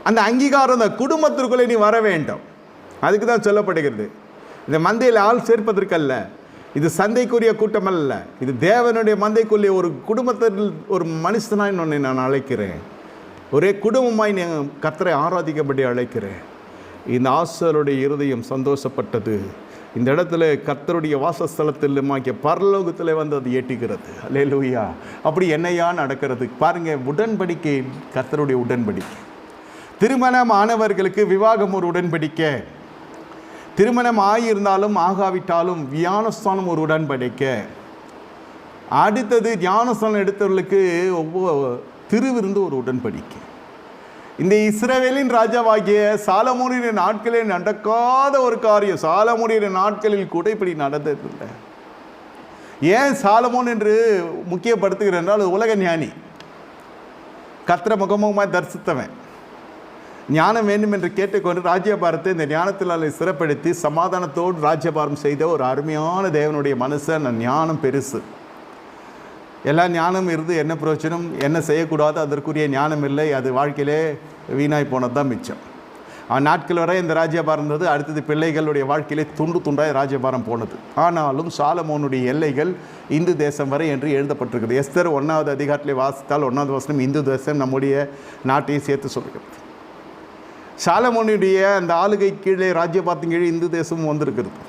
அந்த அங்கீகாரம் அந்த குடும்பத்திற்குள்ளே நீ வர வேண்டும். அதுக்கு தான் சொல்லப்படுகிறது. இந்த மந்தையில் ஆள் சேர்ப்பதற்கல்ல, இது சந்தைக்குரிய கூட்டம் அல்ல, இது தேவனுடைய மந்தைக்குள்ளே ஒரு குடும்பத்தில் ஒரு மனுஷனாய் உன்னை நான் அழைக்கிறேன். ஒரே குடும்பமாய் கர்த்தரை ஆராதிக்கப்படி அழைக்கிறேன். இந்த ஆசருடைய இருதயம் சந்தோஷப்பட்டது. இந்த இடத்துல கர்த்தருடைய வாசஸ்தலத்தில் பரலோகத்தில் வந்து அது ஏற்றுகிறது. அல்லேலூயா. அப்படி என்னையா நடக்கிறது பாருங்க. உடன்படிக்கை கர்த்தருடைய உடன்படிக்கை. திருமணம் ஆனவர்களுக்கு விவாகம் ஒரு உடன்படிக்கை. திருமணம் ஆகியிருந்தாலும் ஆகாவிட்டாலும் ஞானஸ்தானம் ஒரு உடன்படிக்கை. அடுத்தது ஞானஸ்தானம் எடுத்தவர்களுக்கு திருவிருந்து ஒரு உடன்படிக்கை. இந்த இஸ்ரவேலின் ராஜாவாகிய சாலமோனின் நாட்களில் நடக்காத ஒரு காரியம். சாலமோனின் நாட்களில் கூட இப்படி நடந்ததில்லை. ஏன் சாலமோன் என்று முக்கியப்படுத்துகிறேன் என்றால் உலக ஞானி, கர்த்தரை முகமுகமாக தரிசித்தவன், ஞானம் வேண்டும் என்று கேட்டுக்கொண்டு ராஜ்யபாரத்தை இந்த ஞானத்தினால் சிறப்படுத்தி சமாதானத்தோடு ராஜ்யபாரம் செய்த ஒரு அருமையான தேவனுடைய மனுஷன். ஞானம் பெருசு. எல்லா ஞானம் இருந்து என்ன பிரயோஜனம்? என்ன செய்யக்கூடாது அதற்குரிய ஞானம் இல்லை. அது வாழ்க்கையிலே வீணாய் போனது தான் மிச்சம். நாட்கள் வரை இந்த ராஜ்யபாரம் இருந்தது. அடுத்தது பிள்ளைகளுடைய வாழ்க்கையிலே துண்டு துண்டாய் ராஜ்யபாரம் போனது. ஆனாலும் சாலமோனுடைய எல்லைகள் இந்து தேசம் வரை என்று எழுதப்பட்டிருக்கிறது. எஸ்தர் 1வது அதிகாரத்திலே வாசித்தால் 1வது வசனம் இந்து தேசம் நம்முடைய நாட்டையும் சேர்த்து சொல்கிறது. சாலமோனுடைய அந்த ஆளுகை கீழே ராஜ்யபாரத்தின் கீழே இந்து தேசமும் வந்திருக்கிறது.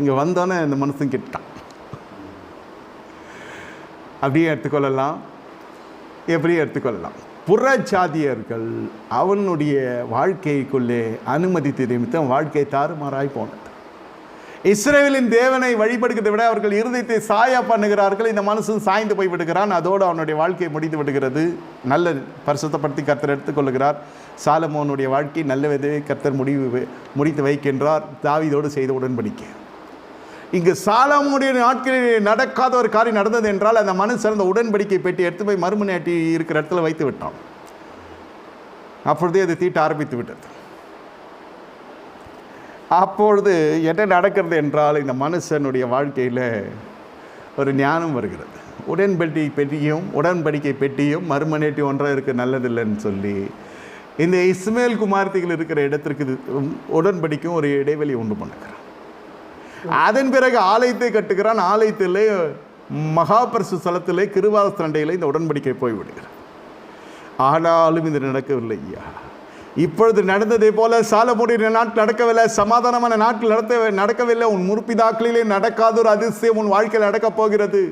இங்கே வந்தோன்னே இந்த மனுஷன் கிட்டான். அப்படியே எடுத்துக்கொள்ளலாம், எப்படி எடுத்துக்கொள்ளலாம். புறச்சாதியர்கள் அவனுடைய வாழ்க்கைக்குள்ளே அனுமதித்து நிமித்தம் வாழ்க்கை தாறுமாறாய் போனது. இஸ்ரவேலின் தேவனை வழிபடுகிறதை விட அவர்கள் இருதயத்தை சாயா பண்ணுகிறார்கள். இந்த மனுஷன் சாய்ந்து போய் விடுகிறான். அதோடு அவனுடைய வாழ்க்கை முடிந்து விடுகிறது. நல்ல பரிசுத்தப்படுத்தி கர்த்தர் எடுத்துக்கொள்கிறார். சாலமோனுடைய வாழ்க்கை நல்ல விதவை கர்த்தர் முடித்து வைக்கின்றார். தாவீதோடு செய்த உடன்படிக்கை. இங்கு சாலமோனுடைய நாட்களில் நடக்காத ஒரு காரியம் நடந்தது என்றால் அந்த மனுஷன் அந்த உடன்படிக்கை பெட்டி எடுத்து போய் மறுமனையாட்டி இருக்கிற இடத்துல வைத்து விட்டான். அப்பொழுதே அது தீட்ட ஆரம்பித்து விட்டது. அப்பொழுது என்ன நடக்கிறது என்றால் இந்த மனுஷனுடைய வாழ்க்கையில் ஒரு ஞானம் வருகிறது. உடன்படிக்கை பெட்டியும் மறுமனையாட்டி ஒன்றாக இருக்க நல்லதில்லைன்னு சொல்லி இந்த இஸ்மேல் குமார்த்திகள் இருக்கிற இடத்திற்கு உடன்படிக்கும் ஒரு இடைவெளி உண்டு பண்ணுகிறான். அதன் பிறகு ஆலயத்தை கட்டுகிறான். ஆலயத்திலே மகாபரிசு ஸ்தலத்திலே கிருபாசனண்டையில் இந்த உடன்படிக்கை போய்விடுகிறார். ஆனாலும் இது நடக்கவில்லை. ஐயா, இப்பொழுது நடந்ததை போல சாலமோனுடைய நாட்கள் நடக்கவில்லை. சமாதானமான நாட்கள் நடக்கவில்லை. உன் முற்பிதாக்களிலே நடக்காத ஒரு அதிசயம் உன் வாழ்க்கையில் நடக்கப் போகிறது.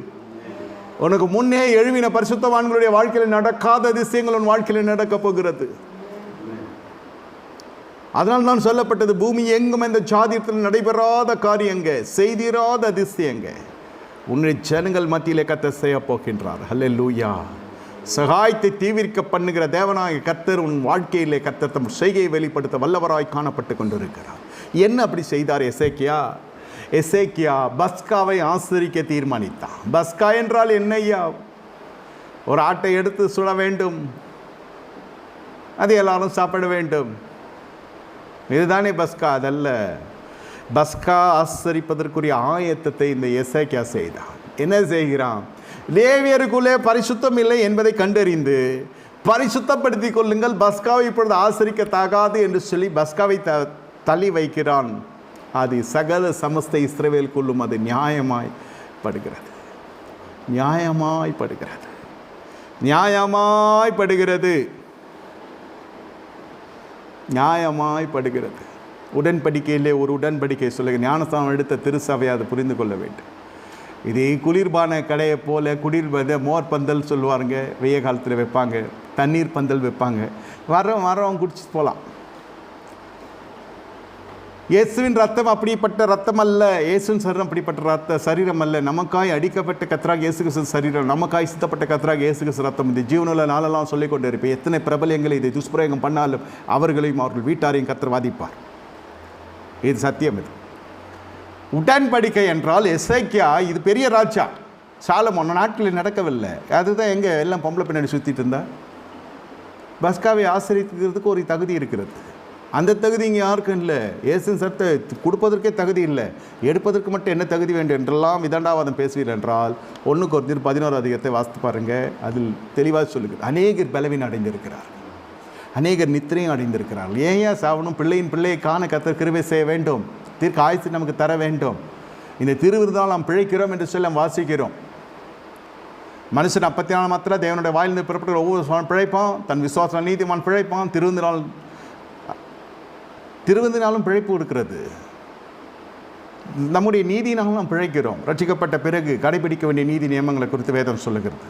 உனக்கு முன்னே எழுவின பரிசுத்தவான்களுடைய வாழ்க்கையில் நடக்காத அதிசயங்கள் உன் வாழ்க்கையில் நடக்கப் போகிறது. அதனால் தான் சொல்லப்பட்டது, பூமி எங்கும் இந்த சாதியத்தில் நடைபெறாத காரியங்க, செய்திராத அதிசயங்க உன்னை ஜனங்கள் மத்தியிலே கர்த்தர் செய்ய போகின்றார். ஹல்லேலூயா. சகாயத்தை தீவிரிக்க பண்ணுகிற தேவனாக கர்த்தர் உன் வாழ்க்கையிலே கர்த்தர் தம் செய்கையை வெளிப்படுத்த வல்லவராய் காணப்பட்டு கொண்டிருக்கிறார். என்ன அப்படி செய்தார் எசேக்கியா? பஸ்காவை ஆசரிக்க தீர்மானித்தான். பஸ்கா என்றால் என்னையா? ஒரு ஆட்டை எடுத்து சுட வேண்டும், அதை எல்லாரும் சாப்பிட வேண்டும். இதுதானே பஸ்கா. அதல்ல. பஸ்கா ஆசரிப்பதற்குரிய ஆயத்தத்தை இந்த எசேக்கியா செய்தான். என்ன செய்கிறான்? லேவியருக்குள்ளே பரிசுத்தம் இல்லை என்பதை கண்டறிந்து பரிசுத்தப்படுத்திக் கொள்ளுங்கள், பஸ்காவை இப்பொழுது ஆசரிக்கத்தாகாது என்று சொல்லி பஸ்காவை தள்ளி வைக்கிறான். அது சகல சமஸ்த இஸ்ரவேலுக்குள்ளும் அது நியாயமாய்ப்படுகிறது. நியாயமாய்ப்படுகிறது. உடன்படிக்கையிலே ஒரு உடன்படிக்கை சொல்லுங்க. ஞானஸ்தானம் எடுத்த திருசபையை அதை புரிந்து கொள்ள வேண்டும். இதே குளிர்பான கடையை போல மோர் பந்தல் சொல்லுவாருங்க, வெய்ய காலத்தில் வைப்பாங்க. தண்ணீர் பந்தல் வைப்பாங்க. வரவங்க குடிச்சிட்டு போகலாம். இயேசுவின் ரத்தம் அப்படிப்பட்ட ரத்தம் அல்ல. இயேசுவின் சரீரம் அப்படிப்பட்ட சரீரம் அல்ல. நமக்காய் அடிக்கப்பட்ட கர்த்தராகிய இயேசு கிறிஸ்து சரீரம், நமக்காய் சித்தப்பட்ட கர்த்தராகிய இயேசு கிறிஸ்து ரத்தம். இந்த ஜீவனுள்ள நாளெல்லாம் சொல்லிக் கொண்டு இருப்பேன். எத்தனை பிரபலங்களை இதை துஷ்பிரயோகம் பண்ணாலும் அவர்களையும் அவர்கள் வீட்டாரையும் கர்த்தர் வாதிப்பார். இது சத்தியம். இது உடன்படிக்கை என்றால் எசேக்கியா இது பெரிய ராஜா. சாலமோன் நாட்களில் நடக்கவில்லை. அதுதான் எங்கே எல்லாம் பொம்பளை பின்னாடி சுற்றிட்டு இருந்தா. பஸ்காவை ஆசரிக்கிறதுக்கு ஒரு தகுதி இருக்கிறது. அந்த தகுதி இங்கே யாருக்கும் இல்லை. இயேசுவின் சட்டை கொடுப்பதற்கே தகுதி இல்லை. எடுப்பதற்கு மட்டும் என்ன தகுதி வேண்டும் என்றெல்லாம் விதண்டாவாதம் பேசுவீர்கள் என்றால் 1 கொரிந்தியர் 11 அதிகாரத்தை வாசித்து பாருங்கள். அதில் தெளிவாக சொல்லுங்கள். அநேகர் பலவீனம் அடைந்திருக்கிறார். அநேகர் நித்திரையும் அடைந்திருக்கிறார்கள். ஏன் சாவணும்? பிள்ளையின் பிள்ளையை காண கர்த்தர் கிருபை செய்ய வேண்டும், தீர்க்க ஆயுசு நமக்கு தர வேண்டும். இந்த திருவிருந்தால் நாம் பிழைக்கிறோம் என்று சொல்லி நாம் வாசிக்கிறோம். மனுஷன் அப்பத்தினால் மாத்திரம் தேவனுடைய வாயிலிருந்து புறப்பட்டு ஒவ்வொரு பிழைப்பான், தன் விசுவாச நீதிமான் பிழைப்பான். திருவிருந்தினாலும் பிழைப்பு இருக்கிறது. நம்முடைய நீதியினாலும் நாம் பிழைக்கிறோம். ரட்சிக்கப்பட்ட பிறகு கடைபிடிக்க வேண்டிய நீதி நியமங்களை குறித்து வேதம் சொல்லுகிறது.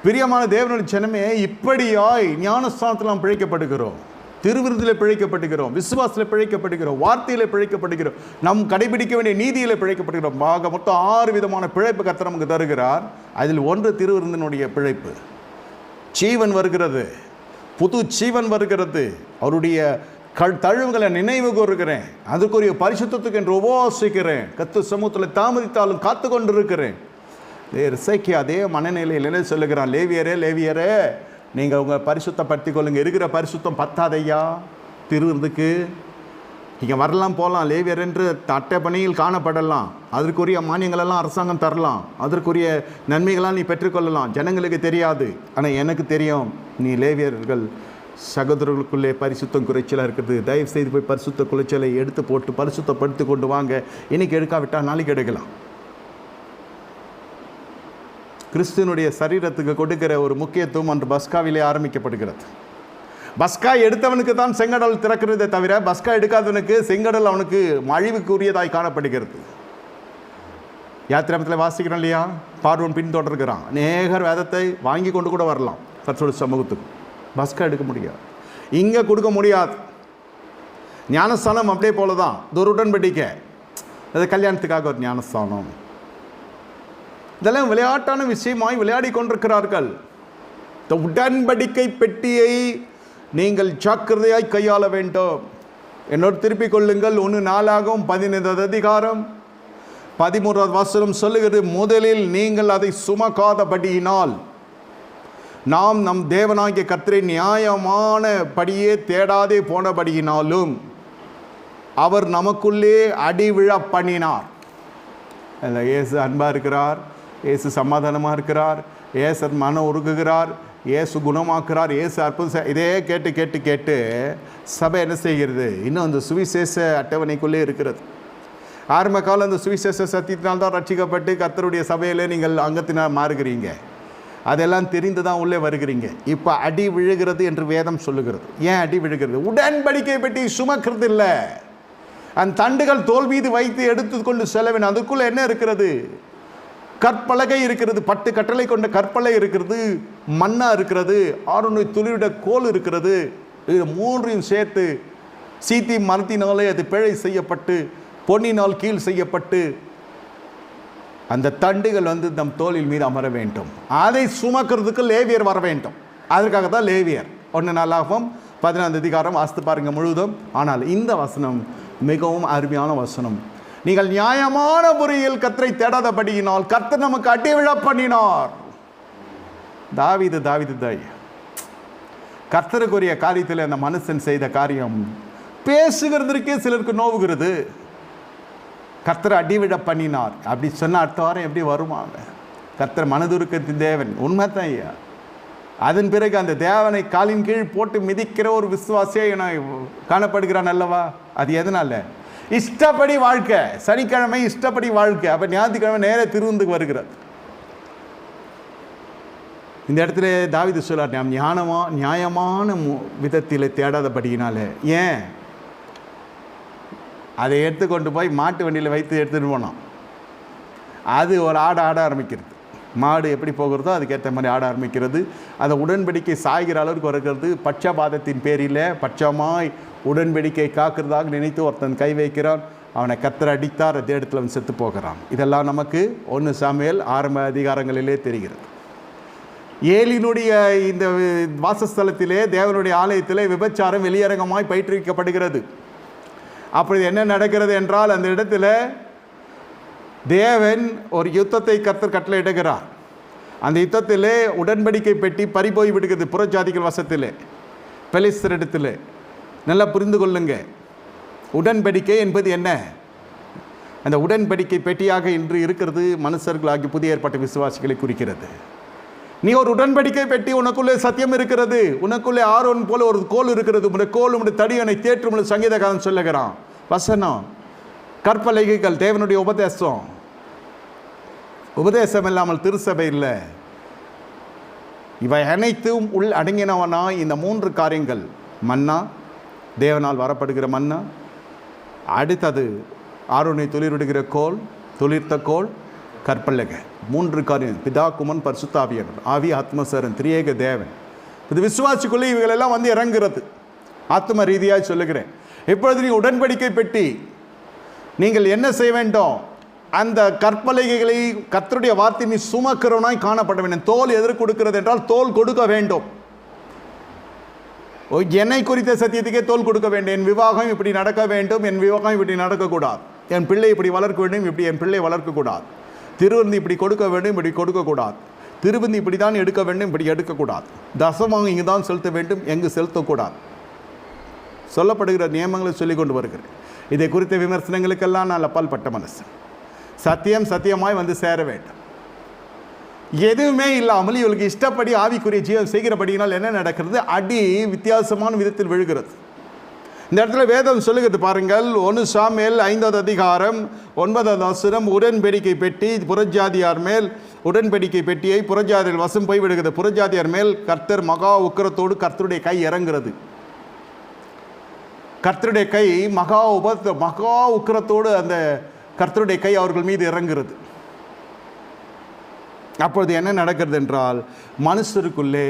பிரியமான தேவனுடைய ஜனமே, இப்படியாய் ஞானஸ்தானத்தில் நாம் பிழைக்கப்படுகிறோம், திருவிருந்தில் பிழைக்கப்படுகிறோம், விசுவாசத்தில் பிழைக்கப்படுகிறோம், வார்த்தையில் பிழைக்கப்படுகிறோம், நம் கடைபிடிக்க வேண்டிய நீதியில் பிழைக்கப்படுகிறோம். மொத்தம் 6 விதமான பிழைப்பு கர்த்தர் நமக்கு தருகிறார். அதில் ஒன்று திருவிருந்தினுடைய பிழைப்பு. ஜீவன் வருகிறது, புது ஜீவன் வருகிறது. அவருடைய தழுவுகளை நினைவு கூறுகிறேன், அதுக்குரிய பரிசுத்தத்துக்கு என்று உபவாசிக்கிறேன், கர்த்தர் சமூகத்தில் தாமதித்தாலும் காத்து கொண்டிருக்கிறேன். அதே மனநிலையில் என்ன சொல்லுகிறான்? லேவியரே நீங்கள் உங்கள் பரிசுத்தப்படுத்திக் கொள்ளுங்க. இருக்கிற பரிசுத்தம் பத்தாதையா திருவிருந்துக்கு. நீங்கள் வரலாம் போகலாம், லேவியர் என்று அட்டை பணியில் காணப்படலாம், அதற்குரிய மானியங்களெல்லாம் அரசாங்கம் தரலாம், அதற்குரிய நன்மைகளால் நீ பெற்றுக்கொள்ளலாம். ஜனங்களுக்கு தெரியாது, ஆனால் எனக்கு தெரியும். நீ லேவியர்கள் சகோதரர்களுக்குள்ளே பரிசுத்தம் குறைச்சலாக இருக்கிறது, தயவு செய்து போய் பரிசுத்த குறைச்சலை எடுத்து போட்டு பரிசுத்தப்படுத்தி கொண்டு வாங்க. இன்னைக்கு எடுக்காவிட்டால் நாளைக்கு எடுக்கலாம். கிறிஸ்துவனுடைய சரீரத்துக்கு கொடுக்கிற ஒரு முக்கியத்துவம் அன்று பஸ்காவிலே ஆரம்பிக்கப்படுகிறது. பஸ்கா எடுத்தவனுக்கு தான் செங்கடல் திறக்கிறதே தவிர, பஸ்கா எடுக்காதவனுக்கு செங்கடல் அவனுக்கு அழிவுக்குரியதாய் காணப்படுகிறது. யாத்திராமத்தில் வாசிக்கிறோம் இல்லையா? பார்வோன் பின்தொடர்கிறான். அநேகர் வேதத்தை வாங்கி கொண்டு கூட வரலாம் கர்த்தருடைய சமூகத்துக்கு. பஸ்கா எடுக்க முடியாது, இங்கே கொடுக்க முடியாது. ஞானஸ்தானம் அப்படியே போல தான், ஒரு உடன்படிக்கை. அது கல்யாணத்துக்காக ஒரு ஞானஸ்தானம். இதெல்லாம் விளையாட்டான விஷயமாய் விளையாடி கொண்டிருக்கிறார்கள். இந்த உடன்படிக்கை பெட்டியை நீங்கள் ஜாக்கிரதையாய் கையாள வேண்டும். என்னோடு திருப்பிக் கொள்ளுங்கள். 1 நாளாகவும் 15 அதிகாரம் 13வது வசனம் சொல்லுகிறது, முதலில் நீங்கள் அதை சுமக்காதபடியினால் நாம் நம் தேவனாகிய கர்த்தரை நியாயமான படியே தேடாதே போனபடியினாலும் அவர் நமக்குள்ளே அடிவிழ பண்ணினார். இயேசு அன்பாக இருக்கிறார், இயேசு சமாதானமாக இருக்கிறார், இயேசு மனம் உருகுகிறார், இயேசு குணமாக்குறார், இயேசு அற்புதம். இதே கேட்டு கேட்டு கேட்டு சபை என்ன செய்கிறது? இன்னும் அந்த சுவிசேஷ அட்டவணைக்குள்ளே இருக்கிறது. ஆரம்ப காலம் அந்த சுவிசேஷ சத்தியத்தினால்தான் ரட்சிக்கப்பட்டு கர்த்தருடைய சபையில் நீங்கள் அங்கத்தினால் மாறுகிறீங்க. அதெல்லாம் தெரிந்து தான் உள்ளே வருகிறீங்க. இப்போ அடி விழுகிறது என்று வேதம் சொல்லுகிறது. ஏன் அடி விழுகிறது? உடன்படிக்கை பெட்டி சுமக்கிறது இல்லை. அந்த தண்டுகள் தோல் மீது வைத்து எடுத்துக்கொண்டு செல்ல வேண்டும். அதுக்குள்ளே என்ன இருக்கிறது? கற்பலகை இருக்கிறது, 10 கட்டளை கொண்ட கற்பலை இருக்கிறது, மண்ணா இருக்கிறது, 6 துளிவிட கோல் இருக்கிறது. இது 3ஐயும் சேர்த்து சீத்தி மரத்தினாலே அது பிழை செய்யப்பட்டு பொன்னினால் கீழ் செய்யப்பட்டு அந்த தண்டுகள் நம் தோளில் மீது அமர வேண்டும். அதை சுமக்கிறதுக்கு லேவியர் வர வேண்டும். அதற்காக தான் லேவியர். 1 நாளாகவும் 14 அதிகாரம் வாசித்து பாருங்க முழுவதும். ஆனால் இந்த வசனம் மிகவும் அருமையான வசனம். நீங்கள் நியாயமான முறையில் கர்த்தரை தேடாதபடியினால் கர்த்தர் நமக்கு அடி விழ பண்ணினார். தாவீது தாய் கர்த்தருக்குரிய காரியத்தில் அந்த மனுஷன் செய்த காரியம் பேசுகிறதுக்கே சிலருக்கு நோவுகிறது. கர்த்தர் அடிவிட பண்ணினார் அப்படி சொன்ன அடுத்த வாரம் எப்படி வருவாங்க? கர்த்தர் மனதுருக்கத்தின் தேவன், உண்மைதான் ஐயா. அதன் பிறகு அந்த தேவனை காலின் கீழ் போட்டு மிதிக்கிற ஒரு விசுவாசியை காணப்படுகிறான் அல்லவா? அது எதனால? இஷ்டப்படி வாழ்க்கை. சனிக்கிழமை இஷ்டப்படி வாழ்க்கை. அப்போ ஞாயிற்றுக்கிழமை நேர திருவுந்துக்கு வருகிறது. இந்த இடத்துல தாவீது சொல்லார், நாம் நியாயமான விதத்தில் தேடாதபடியினால. ஏன்? அதை எடுத்துக்கொண்டு போய் மாட்டு வண்டியில் வைத்து எடுத்துகிட்டு போனோம். அது ஒரு ஆட ஆரம்பிக்கிறது. மாடு எப்படி போகிறதோ அதுக்கேற்ற மாதிரி ஆட ஆரம்பிக்கிறது. அதை உடன்படிக்கை சாய்கிற அளவுக்கு வருகிறது. பட்சபாதத்தின் பேரில் பட்சமாய் உடன்படிக்கை காக்கிறதாக நினைத்து ஒருத்தன் கை வைக்கிறான். அவனை கர்த்தர் அடித்தார், அதே இடத்துல அவன் செத்து போகிறான். இதெல்லாம் நமக்கு 1 சாமுவேல் ஆரம்ப அதிகாரங்களிலே தெரிகிறது. ஏலினுடைய இந்த வாசஸ்தலத்திலே தேவனுடைய ஆலயத்திலே விபச்சாரம் வெளியரங்கமாய் பயிற்றுவிக்கப்படுகிறது. அப்படி என்ன நடக்கிறது என்றால், அந்த இடத்துல தேவன் ஒரு யுத்தத்தை கர்த்தர் கட்டளையிடுகிறார். அந்த யுத்தத்திலே உடன்படிக்கை பெட்டி பறிபோய் விடுகிறது புறஜாதிகள் வசத்திலே, பெலிஸ்தரிடத்திலே. நல்லா புரிந்து கொள்ளுங்க, உடன்படிக்கை என்பது என்ன? அந்த உடன்படிக்கை பெட்டியாக இன்று இருக்கிறது மனுஷர்களாகி புதிய ஏற்பட்ட விசுவாசிகளை குறிக்கிறது. நீ ஒரு உடன்படிக்கை பெட்டி, உனக்குள்ளே சத்தியம் இருக்கிறது, உனக்குள்ளே ஆரோன் போல ஒரு கோல் இருக்கிறது, உடைய கோல் உடைய தடியனை தேற்றும் சங்கீதக்காரன் சொல்லுகிறான். வசனம், கற்பலகைகள், தேவனுடைய உபதேசம். உபதேசம் இல்லாமல் திருச்சபை இல்லை. இவை அனைத்தும் உள் அடங்கினவனா இந்த 3 காரியங்கள். மன்னா, தேவனால் வரப்படுகிற மன்னா, அடுத்தது ஆரோனை துளிர்விடுகிற கோல், துளிர்த்த கோல், கற்பலகை. 3 காரியம். பிதா, குமரன், பரிசுத்த ஆவியானவர், ஆவி ஆத்மசரன், திரியேக தேவன். இது விசுவாசிக்குள்ளே இவைகளெல்லாம் வந்து இறங்குறது. ஆத்ம ரீதியாக சொல்லுகிறேன். இப்பொழுது நீ உடன்படிக்கை பெட்டி, நீங்கள் என்ன செய்ய வேண்டும்? அந்த கற்பலகைகளை கர்த்தருடைய வார்த்தை நீ சுமக்கிறவனாய் காணப்பட வேண்டும். தோல் எதற்கு கொடுக்கிறது என்றால் தோல் கொடுக்க வேண்டும். என்னை குறித்த சத்தியத்துக்கே தோல் கொடுக்க வேண்டும். என் விவாகம் இப்படி நடக்க வேண்டும், என் விவாகம் இப்படி நடக்கக்கூடாது, என் பிள்ளை இப்படி வளர்க்க வேண்டும், இப்படி என் பிள்ளை வளர்க்கக்கூடாது, திருவிருந்து இப்படி கொடுக்க வேண்டும், இப்படி கொடுக்கக்கூடாது, திருவிருந்து இப்படி தான் எடுக்க வேண்டும், இப்படி எடுக்கக்கூடாது, தசமாக இங்கு தான் செலுத்த வேண்டும், எங்கு செலுத்தக்கூடாது, சொல்லப்படுகிற நியமங்களை சொல்லிக் கொண்டு வருகிறேன். இதை குறித்த விமர்சனங்களுக்கெல்லாம் நான் அப்பால் பட்ட மனசு. சத்தியம் சத்தியமாய் வந்து சேர வேண்டும். எதுவுமே இல்லாமல் இவளுக்கு இஷ்டப்படி ஆவிக்குரிய ஜீவன் செய்கிறபடியினால் என்ன நடக்கிறது? அடி வித்தியாசமான விதத்தில் விழுகிறது. இந்த இடத்துல வேதம் சொல்லுகிறது பாருங்கள். 1 சாமுவேல் 5வது அதிகாரம் 9வது வசனம், உடன்படிக்கை பெட்டி புறஜாதியார் மேல், உடன்படிக்கை பெட்டியை புறஜாதியார் வசம் போய்விடுகிறது. புறஜாதியார் மேல் கர்த்தர் மகா உக்கிரத்தோடு கர்த்தருடைய கை இறங்குகிறது. கர்த்தருடைய கை மகா உக்கிரத்தோடு அந்த கர்த்தருடைய கை அவர்கள் மீது இறங்குகிறது. அப்பொழுது என்ன நடக்கிறது என்றால், மனுஷருக்குள்ளே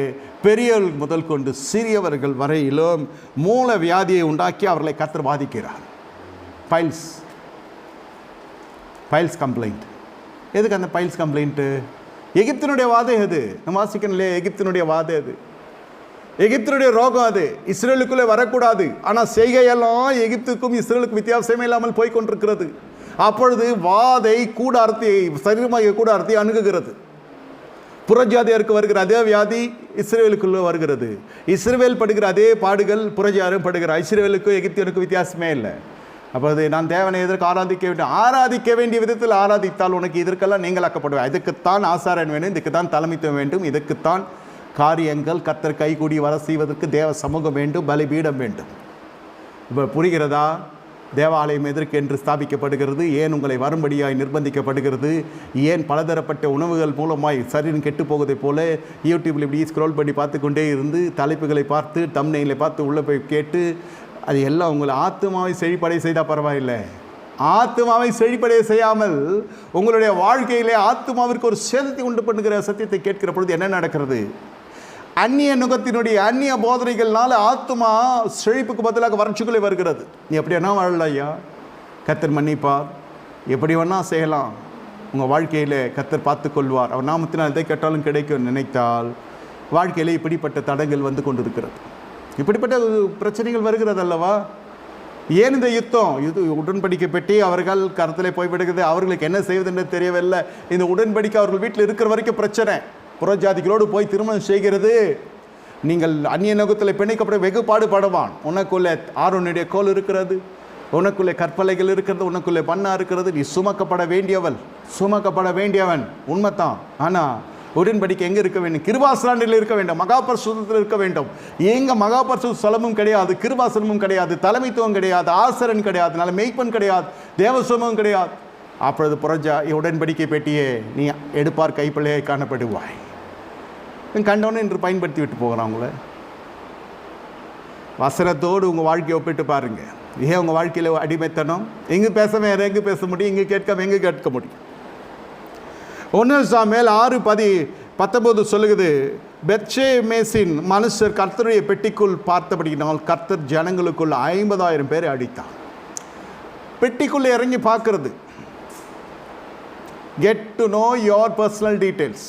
பெரியவர்கள் முதல் கொண்டு சிறியவர்கள் வரையிலும் மூல வியாதியை உண்டாக்கி அவர்களை கர்த்தர் பாதிக்கிறார். Files complaint. எதுக்கு அந்த பைல்ஸ் கம்ப்ளைண்ட்டு? எகிப்தினுடைய வாதம் எது? நம்ம வாசிக்கணும் இல்லையா? எகிப்தினுடைய வாதம் எது? எகிப்தினுடைய ரோகம் அது. இஸ்ரேலுக்குள்ளே வரக்கூடாது. ஆனால் செய்கையெல்லாம் எகிப்துக்கும் இஸ்ரேலுக்கும் வித்தியாசமே இல்லாமல் போய்கொண்டிருக்கிறது. அப்பொழுது வாதை கூடாரத்தை, சரீரமாக கூடாரத்தை அணுகுகிறது. புறஜாதியாருக்கு வருகிற அதே வியாதி இஸ்ரேலுக்குள்ளே வருகிறது. இஸ்ரேல் படுகிற அதே பாடுகள் புறஜாதியாரும் படுகிறார். இஸ்ரேலுக்கும் எகிப்தியனுக்கும் வித்தியாசமே இல்லை. அப்போது நான் தேவனை எதற்கு ஆராதிக்க வேண்டும்? ஆராதிக்க வேண்டிய விதத்தில் ஆராதித்தால் உனக்கு இதற்கெல்லாம் நீங்களாக்கப்படுவாய். இதுக்குத்தான் ஆசாரன் வேணும், இதுக்குத்தான் தலைமைத்துவம் வேண்டும், இதுக்குத்தான் காரியங்கள் கர்த்தர் கைகூடி வர செய்வதற்கு தேவ சமூகம் வேண்டும், பலிபீடம் வேண்டும். இப்போ புரிகிறதா? தேவாலயம் எதற்கு என்று ஸ்தாபிக்கப்படுகிறது? ஏன் உங்களை வரும்படியாய் நிர்பந்திக்கப்படுகிறது? ஏன் பலதரப்பட்ட உணவுகள் மூலமாய் சரீரம் கெட்டு போவதைப் போல யூடியூப்பில் இப்படி ஸ்க்ரோல் பண்ணி பார்த்து கொண்டே இருந்து தலைப்புகளை பார்த்து தம்ப்நெயிலை பார்த்து உள்ளே போய் கேட்டு அது எல்லாம் உங்களை ஆத்மாவை செழிப்படை செய்தால் பரவாயில்லை. ஆத்மாவை செழிப்படைய செய்யாமல் உங்களுடைய வாழ்க்கையிலே ஆத்மாவிற்கு ஒரு சேதத்தை உண்டு பண்ணுகிற சத்தியத்தை கேட்கிற பொழுது என்ன நடக்கிறது? அந்நிய நுகத்தினுடைய அந்நிய போதனைகள்னால ஆத்மா செழிப்புக்கு பதிலாக வறட்சிக்குள்ளே வருகிறது. நீ எப்படி வேணா வாழல ஐயா, கர்த்தர் மன்னிப்பார், எப்படி வேணா செய்யலாம், உங்கள் வாழ்க்கையில் கர்த்தர் பார்த்து கொள்வார், அவர் நாமத்தினால் எதை கேட்டாலும் கிடைக்கும் நினைத்தால் வாழ்க்கையில் இப்படிப்பட்ட தடங்கள் வந்து கொண்டிருக்கிறது. இப்படிப்பட்ட பிரச்சனைகள் வருகிறது அல்லவா? ஏன் இந்த யுத்தம்? இது உடன்படிக்கை பெட்டி அவர்கள் கருத்தில் போய்விடுகிறது. அவர்களுக்கு என்ன செய்வதுன்னு தெரியவில்லை. இந்த உடன்படிக்கை அவர்கள் வீட்டில் இருக்கிற வரைக்கும் பிரச்சனை. புறஜாதிகளோடு போய் திருமணம் செய்கிறது. நீங்கள் அந்நிய நோகத்தில் பிணைக்கப்பட வெகு பாடுபடுவான். உனக்குள்ளே ஆரோனுடைய கோல் இருக்கிறது, உனக்குள்ளே கற்பலைகள் இருக்கிறது, உனக்குள்ளே பண்ணா இருக்கிறது. நீ சுமக்கப்பட வேண்டியவன் உண்மைத்தான். ஆனால் உடன்படிக்கை எங்கே இருக்க வேண்டும்? கிருபாசனத்தில் இருக்க வேண்டும், மகாபரிசுத்தத்தில் இருக்க வேண்டும். எங்க மகாபரிசுத்த ஸ்தலமும் கிடையாது, கிருபாசனமும் கிடையாது, தலைமைத்துவம் கிடையாது, ஆசரன் கிடையாது, நல்ல மெய்ப்பன் கிடையாது, தேவசமமும் கிடையாது. அப்பொழுது உடன்படிக்கை பெட்டியே நீ எடுப்பார் கைப்பிள்ளையை காணப்படுவாய். கண்டவனே என்று பயன்படுத்தி விட்டு போகிறான். உங்களை வசனத்தோடு உங்கள் வாழ்க்கையை ஒப்பிட்டு பாருங்கள். ஏன் உங்கள் வாழ்க்கையில் அடிமைத்தனம்? எங்கே பேச வேறு எங்கே பேச முடியும், இங்கே கேட்காம எங்கே கேட்க முடியும்? 1 சாமுவேல் 6:19 சொல்லுகிறது, பெத்ஷேமேசின் மனுஷர் கர்த்தருடைய பெட்டிக்குள் பார்த்தபடினால் கர்த்தர் ஜனங்களுக்குள் 50,000 பேரை அடித்தார். பெட்டிக்குள்ளே இறங்கி பார்க்கறது. Get to know your personal details.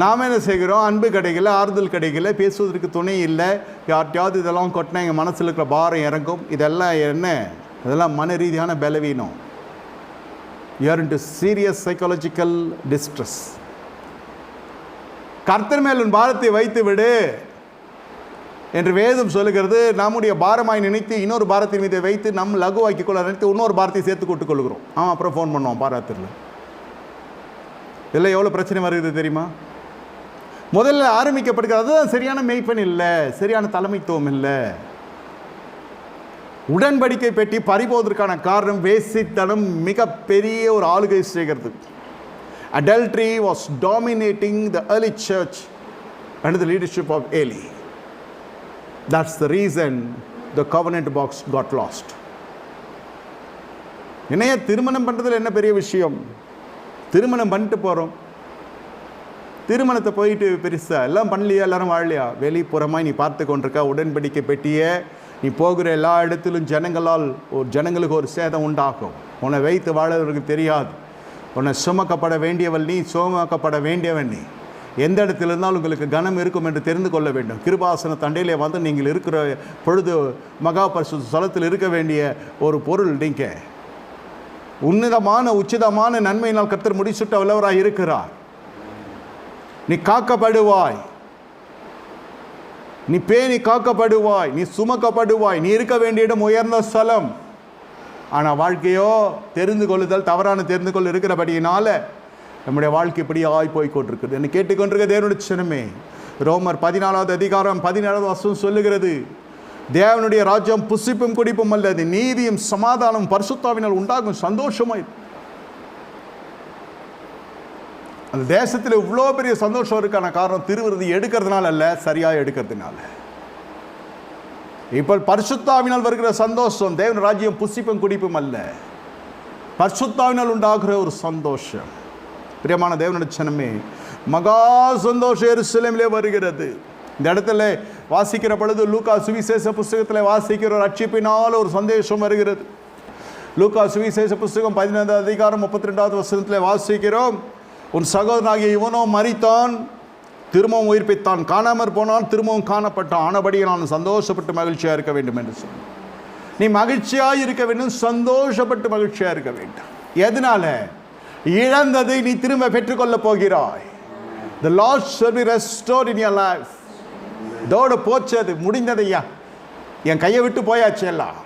நாம் என்ன செய்கிறோம்? அன்பு கிடைக்கல, ஆறுதல் கிடைக்கல, பேசுவதற்கு துணை இல்லை, யார்ட்டையாவது இதெல்லாம் கொட்டினா எங்கள் மனசில் இருக்கிற பாரம் இறங்கும். இதெல்லாம் என்ன? இதெல்லாம் மன ரீதியான பலவீனம். You are into serious psychological distress. கர்த்தர் மேல் உன் பாரத்தை வைத்து விடு என்று வேதம் சொல்லுகிறது. நம்முடைய பாரமாய் நினைத்து இன்னொரு பாரத்தின் மீது வைத்து நம் லகுவாக்கி கொள்ள நினைத்து இன்னொரு பாரத்தை சேர்த்து கொண்டு கொள்கிறோம். அப்புறம் ஃபோன் பண்ணுவோம் பாராத்தில். இல்லை எவ்வளோ பிரச்சனை வருகிறது தெரியுமா? முதல்ல ஆரம்பிக்கப்படுகிறது. அதுதான் சரியான மெய்ப்பன் இல்லை, சரியான தலைமைத்துவம் இல்லை. உடன்படிக்கை பெட்டி பறிபோவதற்கான காரணம் வேசித்தனம் மிகப்பெரிய ஒரு ஆளுகை செய்கிறது. Adultery was dominating the early church under the leadership of Eli. That's the reason the covenant box got lost. என்னைய திருமணம் பண்ணுறதுல என்ன பெரிய விஷயம்? திருமணம் பண்ணிட்டு போகிறோம், திருமணத்தை போயிட்டு பெருசாக எல்லாம் பண்ணலையா, எல்லாரும் வாழலையா? வெளிப்புறமாய் நீ பார்த்து கொண்டிருக்க உடன்படிக்கை பெட்டியே, நீ போகிற எல்லா இடத்திலும் ஜனங்களுக்கு ஒரு சேதம் உண்டாகும். உன்னை வைத்து வாழறதுக்கு தெரியாது. உன்னை சுமக்கப்பட வேண்டியவள் நீ, சுமக்கப்பட வேண்டியவன் நீ. எந்த இடத்துல இருந்தாலும் உங்களுக்கு கனம் இருக்கும் என்று தெரிந்து கொள்ள வேண்டும். கிருபாசன தண்டையிலே வந்து நீங்கள் இருக்கிற பொழுது மகா பரிசுத்த ஸ்தலத்தில் இருக்க வேண்டிய ஒரு பொருள். நீங்கள் உன்னதமான உச்சிதமான நன்மையினால் கர்த்தர் முடிசூட்ட வல்லவராய் இருக்கிறார். நீ காக்கப்படுவாய், நீ பேணி காக்கப்படுவாய், நீ சுமக்கப்படுவாய். நீ இருக்க வேண்டிய இடம் உயர்ந்த ஸ்தலம். ஆனால் வாழ்க்கையோ தெரிந்து கொள்ளுதல், தவறான தெரிந்து கொள்ள இருக்கிறபடியினால நம்முடைய வாழ்க்கை இப்படி போய் கொண்டிருக்குது. என்னை கேட்டுக்கொண்டிருக்க தேவனுடைய சின்னமே, ரோமர் 14வது அதிகாரம் 17வது வசனம் சொல்லுகிறது, தேவனுடைய ராஜ்யம் புசிப்பும் குடிப்பும் அல்லது நீதியும் சமாதானம் பரிசுத்தாவினால் உண்டாகும் சந்தோஷமாய். அந்த தேசத்தில் இவ்வளோ பெரிய சந்தோஷம் இருக்கான காரணம் திருவிருதி எடுக்கிறதுனால அல்ல, சரியாக எடுக்கிறதுனால. இப்போ பரிசுத்தாவினால் வருகிற சந்தோஷம் தேவன் ராஜ்யம் புசிப்பும் குடிப்பும் அல்ல, பரிசுத்தாவினால் உண்டாகிற ஒரு சந்தோஷம். பிரியமான தேவனுடைய ஜனமே, மகா சந்தோஷம் எருசலேமிலே வருகிறது. இந்த இடத்துல வாசிக்கிற பொழுது லூக்கா சுவிசேஷ புஸ்தகத்தில் வாசிக்கிற ஒரு ரட்சிப்பினால் ஒரு சந்தோஷம் வருகிறது. லூக்கா சுவிசேஷ புஸ்தகம் 15வது அதிகாரம் 32வது வசனத்தில் வாசிக்கிறோம், உன் சகோதரனாகிய இவனோ மரித்தான், திரும்பவும் உயிர்ப்பித்தான், காணாமற் போனால் திரும்பவும் காணப்பட்டான், ஆனபடியே நான் சந்தோஷப்பட்டு மகிழ்ச்சியாக இருக்க வேண்டும் என்று சொன்ன. நீ மகிழ்ச்சியாக இருக்க வேண்டும், சந்தோஷப்பட்டு மகிழ்ச்சியாக இருக்க வேண்டும். எதனால? இழந்ததை நீ திரும்ப பெற்றுக்கொள்ள போகிறாய். The Lord shall be restored in your life. இதோட போச்சு, அது முடிந்ததையா, என் கையை விட்டு போயாச்சு எல்லாம்.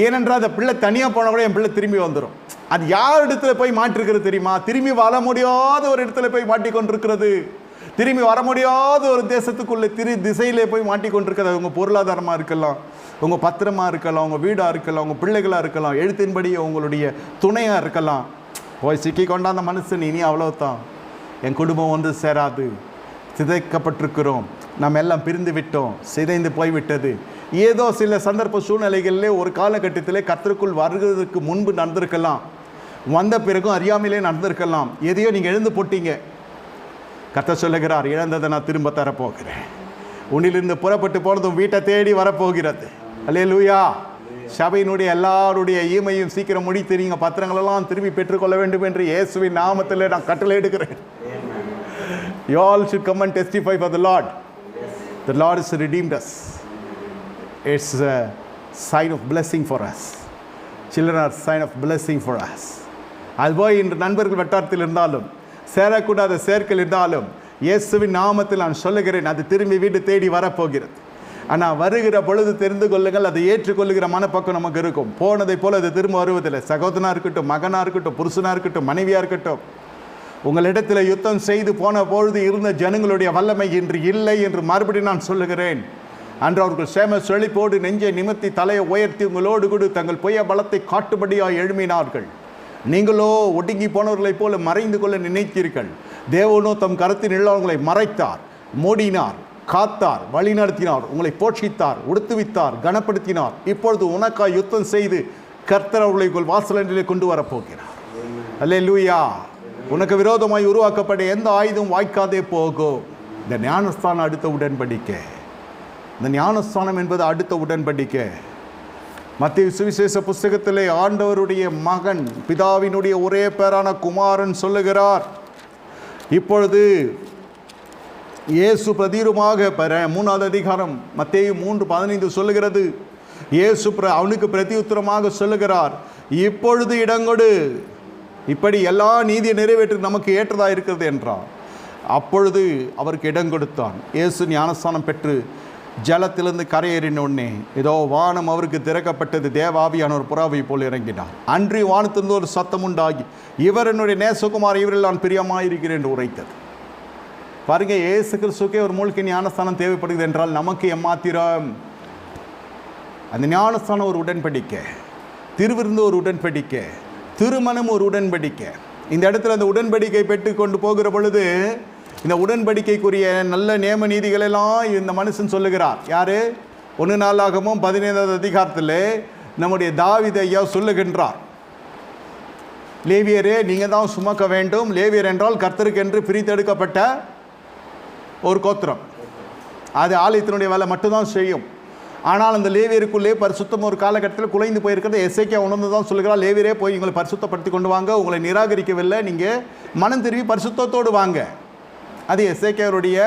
ஏனென்றால் அந்த பிள்ளை தனியாக போனால் கூட என் பிள்ளை திரும்பி வந்துடும். அது யார் இடத்துல போய் மாட்டிருக்கிறது தெரியுமா? திரும்பி வர முடியாத ஒரு இடத்துல போய் மாட்டிக்கொண்டிருக்கிறது. திரும்பி வர முடியாத ஒரு தேசத்துக்குள்ளே திசையிலே போய் மாட்டிக்கொண்டிருக்கிறது. உங்கள் பொருளாதாரமாக இருக்கலாம், உங்கள் பத்திரமாக இருக்கலாம், உங்கள் வீடாக இருக்கலாம், உங்கள் பிள்ளைகளாக இருக்கலாம், எழுத்தின்படி உங்களுடைய துணையாக இருக்கலாம். போய் சிக்கி கொண்டாந்த மனுஷன் இனி அவ்வளோதான், என் குடும்பம் ஒன்று சேராது, சிதைக்கப்பட்டிருக்கிறோம், நம்ம எல்லாம் பிரிந்து விட்டோம், சிதைந்து போய்விட்டது. ஏதோ சில சந்தர்ப்ப சூழ்நிலைகளிலே ஒரு காலகட்டத்திலே கர்த்தருக்குள் வருகிறதுக்கு முன்பு நடந்திருக்கலாம், வந்த பிறகும் அறியாமலே நடந்திருக்கலாம். எதையோ நீங்கள் எழுந்து போட்டீங்க. கர்த்தர் சொல்லுகிறார், இழந்ததை நான் திரும்ப தரப்போகிறேன். உன்னிலிருந்து புறப்பட்டு போனதும் வீட்டை தேடி வரப்போகிறது. அல்லேலூயா. சபையினுடைய எல்லாருடைய ஈமையும் சீக்கிரம் முடித்தீங்க, பத்திரங்களெல்லாம் திரும்பி பெற்றுக்கொள்ள வேண்டும் என்று இயேசுவின் நாமத்தில் நான் கட்டளை எடுக்கிறேன். You all should come and testify for the Lord. The Lord has redeemed us. It's a sign of blessing for us. Children are sign of blessing for us. அதுபோய் இன்று நண்பர்கள் வட்டாரத்தில் இருந்தாலும் சேரக்கூடாத சேர்க்கல் இருந்தாலும் இயேசுவின் நாமத்தில் நான் சொல்லுகிறேன், அது திரும்பி வீடு தேடி வரப்போகிறது. ஆனால் வருகிற பொழுது தெரிந்து கொள்ளுங்கள், அதை ஏற்றுக்கொள்ளுகிற மனப்பக்கம் நமக்கு இருக்கும். போனதை போல் அது திரும்ப வருவதில்லை. சகோதரனாக இருக்கட்டும், மகனாக இருக்கட்டும், புருஷனாக இருக்கட்டும், மனைவியாக இருக்கட்டும், உங்களிடத்தில் யுத்தம் செய்து போன பொழுது இருந்த ஜனங்களுடைய வல்லமை இன்று இல்லை என்று மறுபடியும் நான் சொல்லுகிறேன். அன்று அவர்கள் சேம செழிப்போடு நெஞ்சை நிமித்தி தலையை உயர்த்தி உங்களோடு கூட தங்கள் பொய்ய பலத்தை காட்டுபடியாக எழுமினார்கள். நீங்களோ ஒடுங்கி போனவர்களைப் போல மறைந்து கொள்ள நினைத்தீர்கள். தேவனோ தம் கரத்தின் உள்ளவர்களை மறைத்தார், மூடினார், காத்தார், வழி நடத்தினார், உங்களை போஷித்தார், உடுத்துவித்தார், கனப்படுத்தினார். இப்பொழுது உனக்காய் யுத்தம் செய்து கர்த்தர் அவர்களை வாசலிலே கொண்டு வரப்போகிறார். அல்லேலூயா. உனக்கு விரோதமாய் உருவாக்கப்பட்ட எந்த ஆயுதம் வாய்க்காதே போகும். இந்த ஞானஸ்தானம் அடுத்த உடன்படிக்கை. இந்த ஞானஸ்தானம் என்பது அடுத்த உடன்படிக்கை. மத்தேயு சுவிசேஷ புஸ்தகத்திலே ஆண்டவருடைய மகன், பிதாவினுடைய ஒரே பேரான குமாரன் சொல்லுகிறார், இப்பொழுது இயேசு பிரதீரமாக 3வது அதிகாரம் மத்தேயு 3:15 சொல்லுகிறது, இயேசு அவனுக்கு பிரதியுத்தரமாக சொல்லுகிறார், இப்பொழுது இடங்கொடு, இப்படி எல்லா நீதியை நிறைவேற்ற நமக்கு ஏற்றதாக இருக்கிறது என்றார். அப்பொழுது அவருக்கு இடம் கொடுத்தான். இயேசு ஞானஸ்தானம் பெற்று ஜலத்திலிருந்து கரையேறின உடனே ஏதோ வானம் அவருக்கு திறக்கப்பட்டது. தேவாவியான ஒரு புறாவை போல் இறங்கினார். அன்றி வானத்திலிருந்து ஒரு சத்தம் உண்டாகி, இவர் என்னுடைய நேசகுமார், இவரில் நான் பிரியமாயிருக்கிறேன் என்று உரைத்தது. பாருங்க, இயேசு கிறிஸ்துக்கே ஒரு மூழ்கி ஞானஸ்தானம் தேவைப்படுகிறது என்றால் நமக்கு எம்மாத்திரம்? அந்த ஞானஸ்தானம் ஒரு உடன்படிக்கை, திருவிருந்து ஒரு உடன்படிக்கை, திருமணம் ஒரு உடன்படிக்கை. இந்த இடத்துல அந்த உடன்படிக்கை பெற்று கொண்டு போகிற பொழுது இந்த உடன்படிக்கைக்குரிய நல்ல நியம நீதிகளெல்லாம் இந்த மனுஷன் சொல்லுகிறார். யாரு? 1 நாளாகமும் 15வது அதிகாரத்தில் நம்முடைய தாவீது ஐயா சொல்லுகின்றார், லேவியரே நீங்கள் தான் சுமக்க வேண்டும். லேவியர் என்றால் கர்த்தருக்கென்று பிரித்தெடுக்கப்பட்ட ஒரு கோத்திரம். அது ஆலயத்தினுடைய வேலை மட்டும்தான் செய்யும். ஆனால் அந்த லேவியருக்குள்ளே பரிசுத்தம் ஒரு காலகட்டத்தில் குலைந்து போயிருக்கிறது. எசேக்கியா உணர்ந்து தான் சொல்லுகிறார், லேவியரே போய் உங்களை பரிசுத்தப்படுத்தி கொண்டு வாங்க, உங்களை நிராகரிக்கவில்லை, நீங்கள் மனம் திரும்பி பரிசுத்தத்தோடு வாங்க. அது எசேக்கியாவுடைய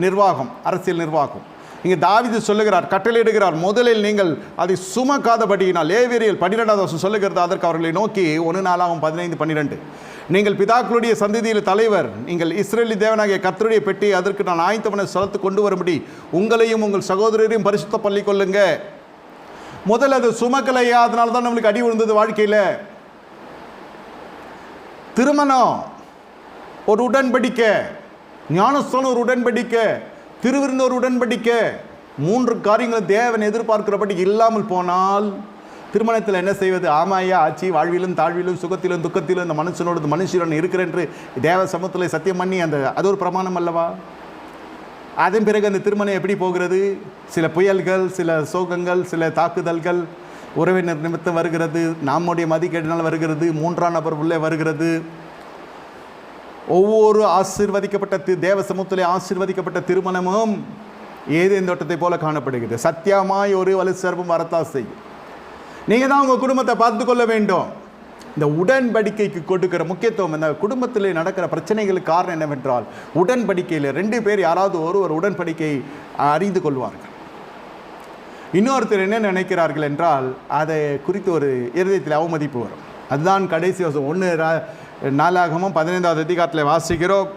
நிர்வாகம், அரசியல் நிர்வாகம். இங்கே தாவீது சொல்லுகிறார், கட்டளையிடுகிறார், முதலில் நீங்கள் அதை சுமக்காதபடியினால். லேவியரில் 12வது வருஷம் சொல்லுகிறது, அதற்கு அவர்களை நோக்கி 1 நாளாகும் 15-12, நீங்கள் பிதாக்களுடைய சந்ததியில் தலைவர், நீங்கள் இஸ்ரேலி தேவனாகிய கர்த்தருடைய பெட்டி அதற்கு நான் ஆயத்தமான ஸ்தலத்து கொண்டு வரும்படி உங்களையும் உங்கள் சகோதரரையும் பரிசுத்த பண்ணி கொள்ளுங்க. முதல் அது சுமக்கலையா, அதனால தான் நம்மளுக்கு அடி விழுந்தது வாழ்க்கையில். திருமணம் ஒரு உடன்படிக்கை, ஞானஸ்தானம் ஒரு உடன்படிக்கை, திருவிருந்து ஒரு உடன்படிக்கை. 3 காரியங்கள் தேவன் எதிர்பார்க்கிறபடி இல்லாமல் போனால் திருமணத்தில் என்ன செய்வது? ஆமாயா ஆட்சி, வாழ்விலும் தாழ்விலும் சுகத்திலும் துக்கத்திலும் இந்த மனுஷனோடு மனுஷன் இருக்கிறேன் என்று தேவ சமூகத்தில் சத்தியம் பண்ணி அது ஒரு பிரமாணம் அல்லவா? அதன் பிறகு அந்த திருமணம் எப்படி போகிறது? சில புயல்கள், சில சோகங்கள், சில தாக்குதல்கள், உறவினர் நிமித்தம் வருகிறது, நம்முடைய மதிக்கேட்டினால் வருகிறது, 3ஆம் நபர் உள்ளே வருகிறது. ஒவ்வொரு ஆசீர்வதிக்கப்பட்ட தேவ சமூகத்திலே ஆசீர்வதிக்கப்பட்ட திருமணமும் ஏதேன் தோட்டத்தை போல காணப்படுகிறது. சத்தியமாய் ஒரு வலு சர்வம் வரத்தான் செய்யும். நீங்கள் தான் உங்கள் குடும்பத்தை பார்த்து கொள்ள வேண்டும். இந்த உடன்படிக்கைக்கு கொடுக்கிற முக்கியத்துவம், இந்த குடும்பத்தில் நடக்கிற பிரச்சனைகளுக்கு காரணம் என்னவென்றால், உடன்படிக்கையில் 2 பேர் யாராவது ஒரு உடன்படிக்கை அறிந்து கொள்வார்கள். இன்னொருத்தர் என்ன நினைக்கிறார்கள் என்றால் அதை குறித்து ஒரு இருதயத்தில் அவமதிப்பு வரும். அதுதான் கடைசி வருஷம் 1 நாளாகமும் 15வது அதிகாரத்தில் வாசிக்கிறோம்.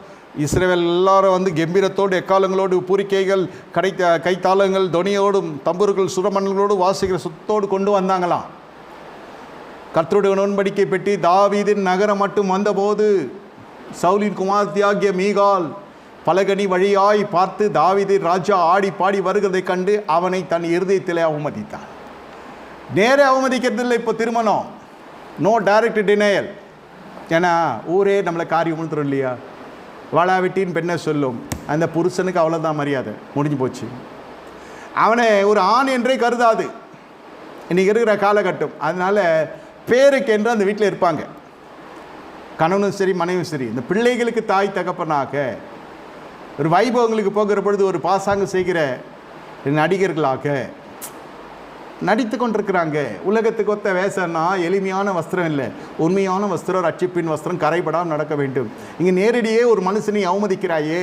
இஸ்ரவேல் எல்லாரும் கம்பீரத்தோடு எக்காலங்களோடு பூரிக்கைகள் கைத்தாளங்கள் தொனியோடும் தம்புர்கள் சுரமணங்களோடு வாசிக்கிற சுத்தோடு கொண்டு வந்தாங்களாம். கர்த்தருடைய உடன்படிக்கை பெட்டி தாவீதின் நகரம் மட்டும் வந்தபோது சவுலின் குமார்த்தியாகிய மீகால் பலகனி வழியாய் பார்த்து தாவீது ராஜா ஆடி பாடி வருகிறதை கண்டு அவனை தன் இருதயத்திலே அவமதித்தான். நேரே அவமதிக்கிறதில்லை. இப்போ திருமணம் நோ டைரக்ட் டினையல். ஏன்னா ஊரே நம்மளை காரியம் உழுத்துறோம் இல்லையா? வாழாவிட்டின்னு பெண்ணை சொல்லும், அந்த புருஷனுக்கு அவ்வளோதான் மரியாதை, முடிஞ்சு போச்சு. அவனை ஒரு ஆண் என்றே கருதாது இன்றைக்கி இருக்கிற காலகட்டம். அதனால் பேருக்கு என்று அந்த வீட்டில் இருப்பாங்க, கணவனும் சரி மனைவியும் சரி. இந்த பிள்ளைகளுக்கு தாய் தகப்பனாக ஒரு வைபவங்களுக்கு போகிற பொழுது ஒரு பாசாங்க செய்கிற நடிகர்களாக நடித்து கொண்டிருக்கிறாங்க. உலகத்துக்கு ஒத்த வேஷம்னா எளிமையான வஸ்திரம் இல்லை, உண்மையான வஸ்திரம், ரட்சிப்பின் வஸ்திரம், கரைபடாமல் நடக்க வேண்டும். இங்கே நேரடியே ஒரு மனுஷனை அவமதிக்கிறாயே,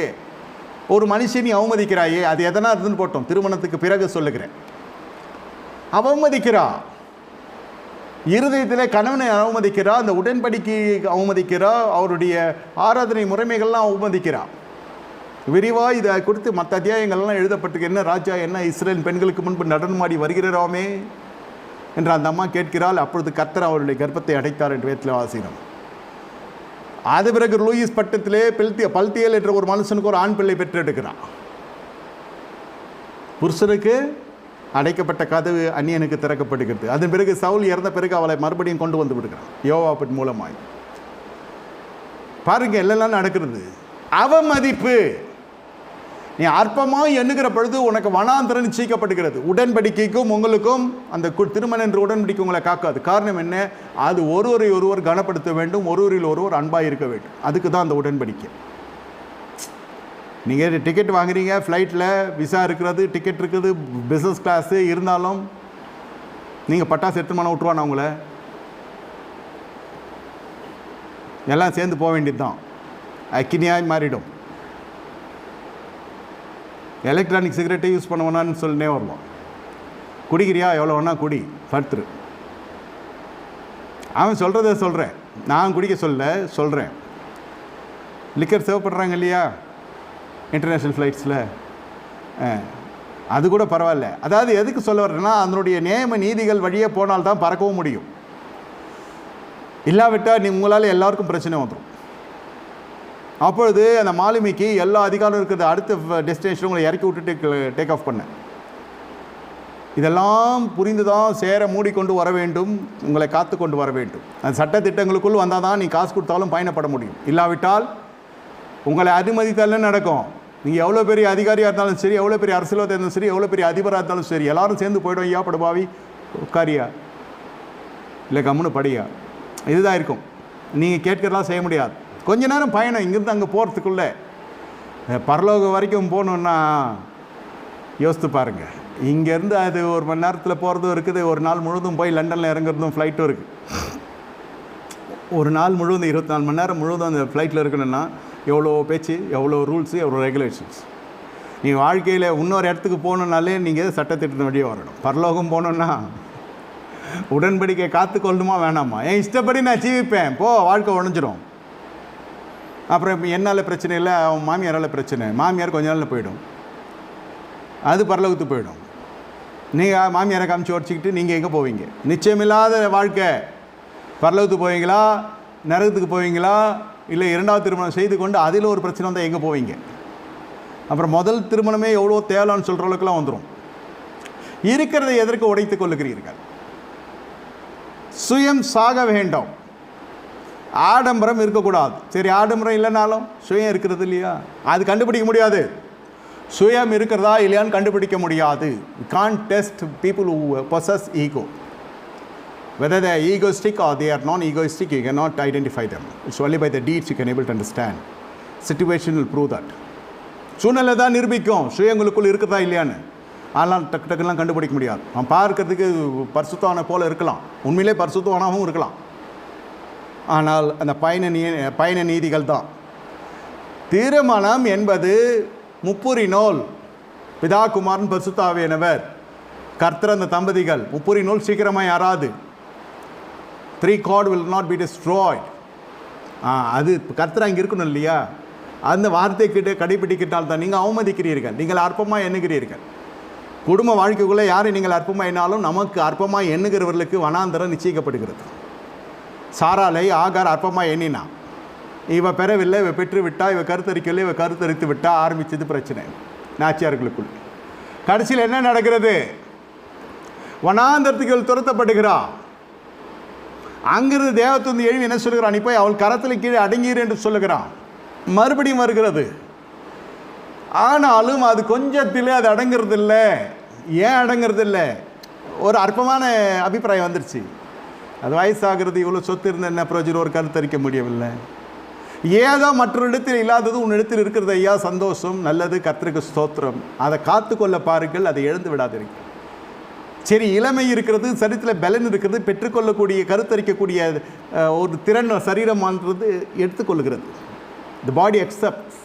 ஒரு மனுஷனை அவமதிக்கிறாயே, அது எதனா இருந்துன்னு போட்டோம், திருமணத்துக்கு பிறகு சொல்லுகிறேன். அவமதிக்கிறா, இருதயத்தில் கணவனை அவமதிக்கிறா, அந்த உடன்படிக்கை அவமதிக்கிறா, அவருடைய ஆராதனை முறைமைகள்லாம் அவமதிக்கிறா. விரிவாக இதை கொடுத்து மற்ற அத்தியாயங்கள்லாம் எழுதப்பட்டிருக்கு. என்ன ராஜா, என்ன இஸ்ரேல் பெண்களுக்கு முன்பு நடனமாடி வருகிறாராமே என்று அந்த அம்மா கேட்கிறாள். அப்பொழுது கர்த்தர் அவருடைய கர்ப்பத்தை அடைத்தார் என்று வேதத்தில் வாசிக்கிறோம். அது பிறகு லூயிஸ் பட்டத்திலே பல்தியல் என்ற ஒரு மனுஷனுக்கு ஒரு ஆண் பிள்ளை பெற்றெடுக்கிறான். புருஷனுக்கு அடைக்கப்பட்ட கதவு அந்நியனுக்கு திறக்கப்படுகிறது. அதன் பிறகு சவுல் இறந்த பிறகு அவளை மறுபடியும் கொண்டு வந்து விடுகிறான் யோவாபின் மூலமாய். பாருங்க எல்லாம் நடக்கிறது. அவமதிப்பு. நீ அற்பமாக எண்ணுகிற பொழுது உனக்கு வனாந்திரம் நிச்சயிக்கப்படுகிறது. உடன்படிக்கைக்கும் உங்களுக்கும் அந்த திருமணம் என்ற உடன்படிக்கை உங்களை காக்காது. காரணம் என்ன? அது ஒருவரை ஒருவர் கனப்படுத்த வேண்டும், ஒருவரில் ஒருவர் அன்பாக இருக்க வேண்டும். அதுக்கு தான் அந்த உடன்படிக்கை. நீங்கள் டிக்கெட் வாங்குறீங்க, ஃப்ளைட்டில் விசா இருக்கிறது, டிக்கெட் இருக்குது, பிஸ்னஸ் கிளாஸு இருந்தாலும் நீங்கள் பட்டாசு எடுத்து மனம் விட்டுருவானா உங்களை? எல்லாம் சேர்ந்து போக வேண்டியது தான், அக்கினியாய் மாறிடும். எலக்ட்ரானிக் சிகரெட்டை யூஸ் பண்ண வேணான்னு சொல்லினே வரலாம். குடிக்கிறியா? எவ்வளோ வேணா குடி, படுத்துரு. அவன் சொல்கிறத சொல்கிறேன், நான் குடிக்க சொல்கிறேன். லிக்கர் சேவ் பண்ணுறாங்க இல்லையா இன்டர்நேஷ்னல் ஃப்ளைட்ஸில், அது கூட பரவாயில்ல. அதாவது எதுக்கு சொல்ல வர்றேன்னா, அதனுடைய நியம நீதிகள் வழியே போனால்தான் பறக்கவும் முடியும். இல்லாவிட்டால் உங்களால் எல்லாருக்கும் பிரச்சனை வந்துடும். அப்பொழுது அந்த மாலுமிக்கு எல்லா அதிகாரம் இருக்கிறது, அடுத்த டெஸ்டினேஷன் உங்களை இறக்கி விட்டுட்டு டேக் ஆஃப் பண்ண. இதெல்லாம் புரிந்து தான் சேர மூடிக்கொண்டு வர வேண்டும், உங்களை காத்து கொண்டு வர வேண்டும். அந்த சட்ட திட்டங்களுக்குள் வந்தால் தான் நீ காசு கொடுத்தாலும் பயணப்பட முடியும். இல்லாவிட்டால் உங்களை அனுமதித்தாலும் நடக்கும். நீங்கள் எவ்வளோ பெரிய அதிகாரியாக இருந்தாலும் சரி, எவ்வளோ பெரிய அரசியல்வாதியாக இருந்தாலும் சரி, எவ்வளோ பெரிய அதிபராக இருந்தாலும் சரி, எல்லாரும் சேர்ந்து போய்டும். ஐயா படுபாவி உட்காரியா இல்லை கம்முன்னு படியா, இதுதான் இருக்கும். நீங்கள் கேட்கறதெல்லாம் செய்ய முடியாது. கொஞ்ச நேரம் பயணம் இங்கேருந்து அங்கே போகிறதுக்குள்ளே பரலோகம் வரைக்கும் போகணுன்னா யோசித்து பாருங்கள். இங்கேருந்து அது 1 மணி நேரத்தில் போகிறதும் இருக்குது, ஒரு நாள் முழுவதும் போய் லண்டனில் இறங்குறதும் ஃப்ளைட்டும் இருக்குது. ஒரு நாள் முழுவதும் 24 மணி நேரம் முழுவதும் அந்த ஃப்ளைட்டில் இருக்கணும்னா எவ்வளோ பேச்சு, எவ்வளோ ரூல்ஸு, எவ்வளோ ரெகுலேஷன்ஸ். நீங்கள் வாழ்க்கையில் இன்னொரு இடத்துக்கு போகணுன்னாலே நீங்கள் சட்டத்திட்டத்தின் வழியே வரணும். பரலோகம் போகணுன்னா உடன்படிக்கை காத்து கொள்ளணுமா வேணாமா, என் இஷ்டப்படி நான் ஜீவிப்பேன் போ, வாழ்க்கை உடஞ்சிடும். அப்புறம் இப்போ என்னால் பிரச்சனை இல்லை, அவன் மாமியாரால் பிரச்சனை, மாமியார் கொஞ்ச நாளில் போயிடும், அது பரலோகத்துக்கு போயிடும். நீங்கள் மாமியாரை காமிச்சு உடச்சிக்கிட்டு நீங்கள் எங்கே போவீங்க? நிச்சயமில்லாத வாழ்க்கை. பரலோகத்துக்கு போவீங்களா, நரகத்துக்கு போவீங்களா, இல்லை 2வது திருமணம் செய்து கொண்டு அதில் ஒரு பிரச்சனை வந்தால் எங்கே போவீங்க? அப்புறம் முதல் திருமணமே எவ்வளோ தேவலான்னு சொல்கிற அளவுக்குலாம் வந்துடும். இருக்கிறதை எதற்கு உடைத்து கொள்ளுகிறீர்கள்? சுயம் சாக வேண்டும், ஆடம்பரம் இருக்கக்கூடாது. சரி, ஆடம்பரம் இல்லைனாலும் சுயம் இருக்கிறது இல்லையா, அது கண்டுபிடிக்க முடியாது. சுயம் இருக்கிறதா இல்லையான்னு கண்டுபிடிக்க முடியாது. You can't test people who possess ego. Whether they are egoistic or they are non-egoistic, you cannot identify them. It's only by the deeds you can able to understand. Situation will prove that. சூழ்நிலை தான் நிரூபிக்கும் சுயங்களுக்குள் இருக்கிறதா இல்லையான்னு. ஆனால் டக்குலாம் கண்டுபிடிக்க முடியாது. அவன் பார்க்கறதுக்கு பரிசுத்தவான போல் இருக்கலாம், உண்மையிலே பரிசுத்தவானாகவும் இருக்கலாம். ஆனால் அந்த பயண நீதிகள் தான். திருமணம் என்பது முப்புரிநூல். பிதா குமாரன் பரிசுத்த ஆவியானவர் கர்த்தர், அந்த தம்பதிகள். முப்புரிநூல் சீக்கிரமாக யாராது 3 cord will not be destroyed. அது கர்த்தர் அங்கே இருக்கணும் இல்லையா? அந்த வார்த்தை கிட்ட கடைபிடிக்கிட்டால் தான். நீங்கள் அவமதிக்கிறீர்கள், நீங்கள் அற்பமாக எண்ணுகிறீர்கள். குடும்ப வாழ்க்கைக்குள்ளே யாரை நீங்கள் அற்பமாக எண்ணாலும் நமக்கு அற்பமாக எண்ணுகிறவர்களுக்கு வனாந்தரம் நிச்சயிக்கப்படுகிறது. சாராலை ஆகார் அற்பமாக எண்ணினா, இவ பெறவில்லை, இவ பெற்று விட்டா, இவ கருத்தரிக்கவில்லை, இவ கருத்தரித்து விட்டா, ஆரம்பித்தது பிரச்சனை நாச்சியார்களுக்குள். கடைசியில் என்ன நடக்கிறது? வனாந்தரத்துக்கு துரத்தப்படுகிறா. அங்கிருந்து தேவத்துந்து எழுவி என்ன சொல்கிறான்? நீ போய் அவள் கரத்தில் கீழே அடங்கீர் என்று சொல்லுகிறான். மறுபடியும் வருகிறது. ஆனாலும் அது கொஞ்சத்திலே அது அடங்கிறது இல்லை. ஏன் அடங்கிறது இல்லை? ஒரு அற்பமான அபிப்பிராயம் வந்துருச்சு. அது வயசாகிறது, இவ்வளோ சொத்து இருந்த என்ன பிரயோஜனம், ஒரு கருத்தரிக்க முடியவில்லை. ஏதோ மற்றொரு இடத்தில் இல்லாதது உன்னிடத்தில் இருக்கிறது ஐயா, சந்தோஷம், நல்லது, கர்த்தருக்கு ஸ்தோத்திரம். அதை காத்துக்கொள்ள பாருங்கள், அதை இழந்து விடாதீர்கள். சரி, இளமை இருக்கிறது, சரீரத்தில் பலன் இருக்கிறது, பெற்றுக்கொள்ளக்கூடிய கருத்தரிக்கக்கூடிய ஒரு திறன் சரீரமானது எடுத்துக்கொள்கிறது. தி பாடி அக்செப்ட்ஸ்.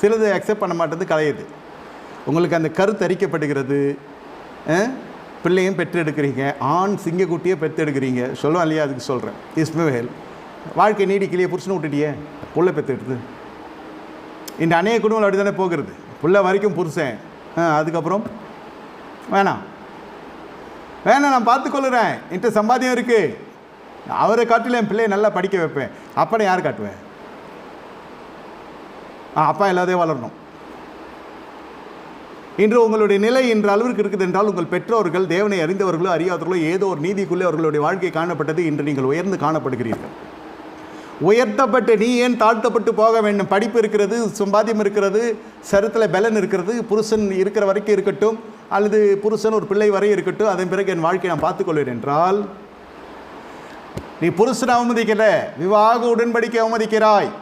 சிலது அக்செப்ட் பண்ண மாட்டேது, கலையுது. உங்களுக்கு அந்த கருத்தரிக்கப்படுகிறது, பிள்ளையும் பெற்றெடுக்கிறீங்க, ஆண் சிங்கக்குட்டியை பெற்றெடுக்கிறீங்க. சொல்லுவோம் இல்லையா? அதுக்கு சொல்கிறேன். இஸ்மவேல் வாழ்க்கை நீடிக்கலையே, புருஷனை விட்டுட்டியே, புள்ள பெற்றெடுத்து. இந்த அநேக குடும்பங்கள் அப்படி தானே போகிறது. புள்ள வரைக்கும் புருஷன், அதுக்கப்புறம் வேணாம் வேணாம், நான் பார்த்துக்கொள்ளுறேன், என்கிட்ட சம்பாத்தியம் இருக்குது, அவரை காட்டில என் பிள்ளையை நல்லா படிக்க வைப்பேன். அப்பனை யார் காட்டுவேன்? அப்பா எல்லாத்தையும் வளரணும். இன்று உங்களுடைய நிலை என்ற அளவிற்கு இருக்குது என்றால், உங்கள் பெற்றோர்கள் தேவனை அறிந்தவர்களோ அறியாதவர்களோ ஏதோ ஒரு நீதிக்குள்ளே அவர்களுடைய வாழ்க்கை காணப்பட்டது. இன்று நீங்கள் உயர்ந்து காணப்படுகிறீர்கள். உயர்த்தப்பட்டு நீ ஏன் தாழ்த்தப்பட்டு போக வேண்டும்? படிப்பு இருக்கிறது, சம்பாத்தியம் இருக்கிறது, சரத்தில் பலன் இருக்கிறது, புருஷன் இருக்கிற வரைக்கும் இருக்கட்டும், அல்லது புருஷன் ஒரு பிள்ளை வரை இருக்கட்டும், அதன் பிறகு என் வாழ்க்கையை நான் பார்த்துக்கொள்வேன் என்றால், நீ புருஷனை அவமதிக்கலை, விவாக உடன்படிக்கை அவமதிக்கிறாய்.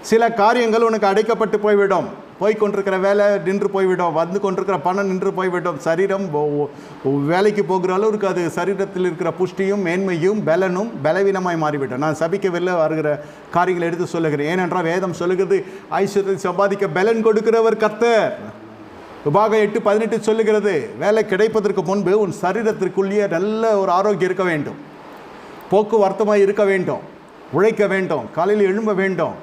சில காரியங்கள் உனக்கு அடைக்கப்பட்டு போய்விடும். போய்கொண்டிருக்கிற வேலை நின்று போய்விடும், வந்து கொண்டிருக்கிற பணம் நின்று போய்விடும். சரீரம் வேலைக்கு போகிற அளவுக்கு அது சரீரத்தில் இருக்கிற புஷ்டியும் மேன்மையும் பலனும் பலவீனமாய் மாறிவிடும். நான் சபிக்கவில்லை, வருகிற காரியங்களை எடுத்து சொல்லுகிறேன். ஏனென்றால் வேதம் சொல்லுகிறது, ஐஸ்வர்யத்தை சம்பாதிக்க பலன் கொடுக்கிறவர் கர்த்தர். உபாகம் 8:18 சொல்லுகிறது, வேலை கிடைப்பதற்கு முன்பு உன் சரீரத்திற்குள்ளேயே நல்ல ஒரு ஆரோக்கியம் இருக்க வேண்டும், போக்குவரத்தமாக இருக்க வேண்டும், உழைக்க வேண்டும், காலையில் எழும்ப வேண்டும்,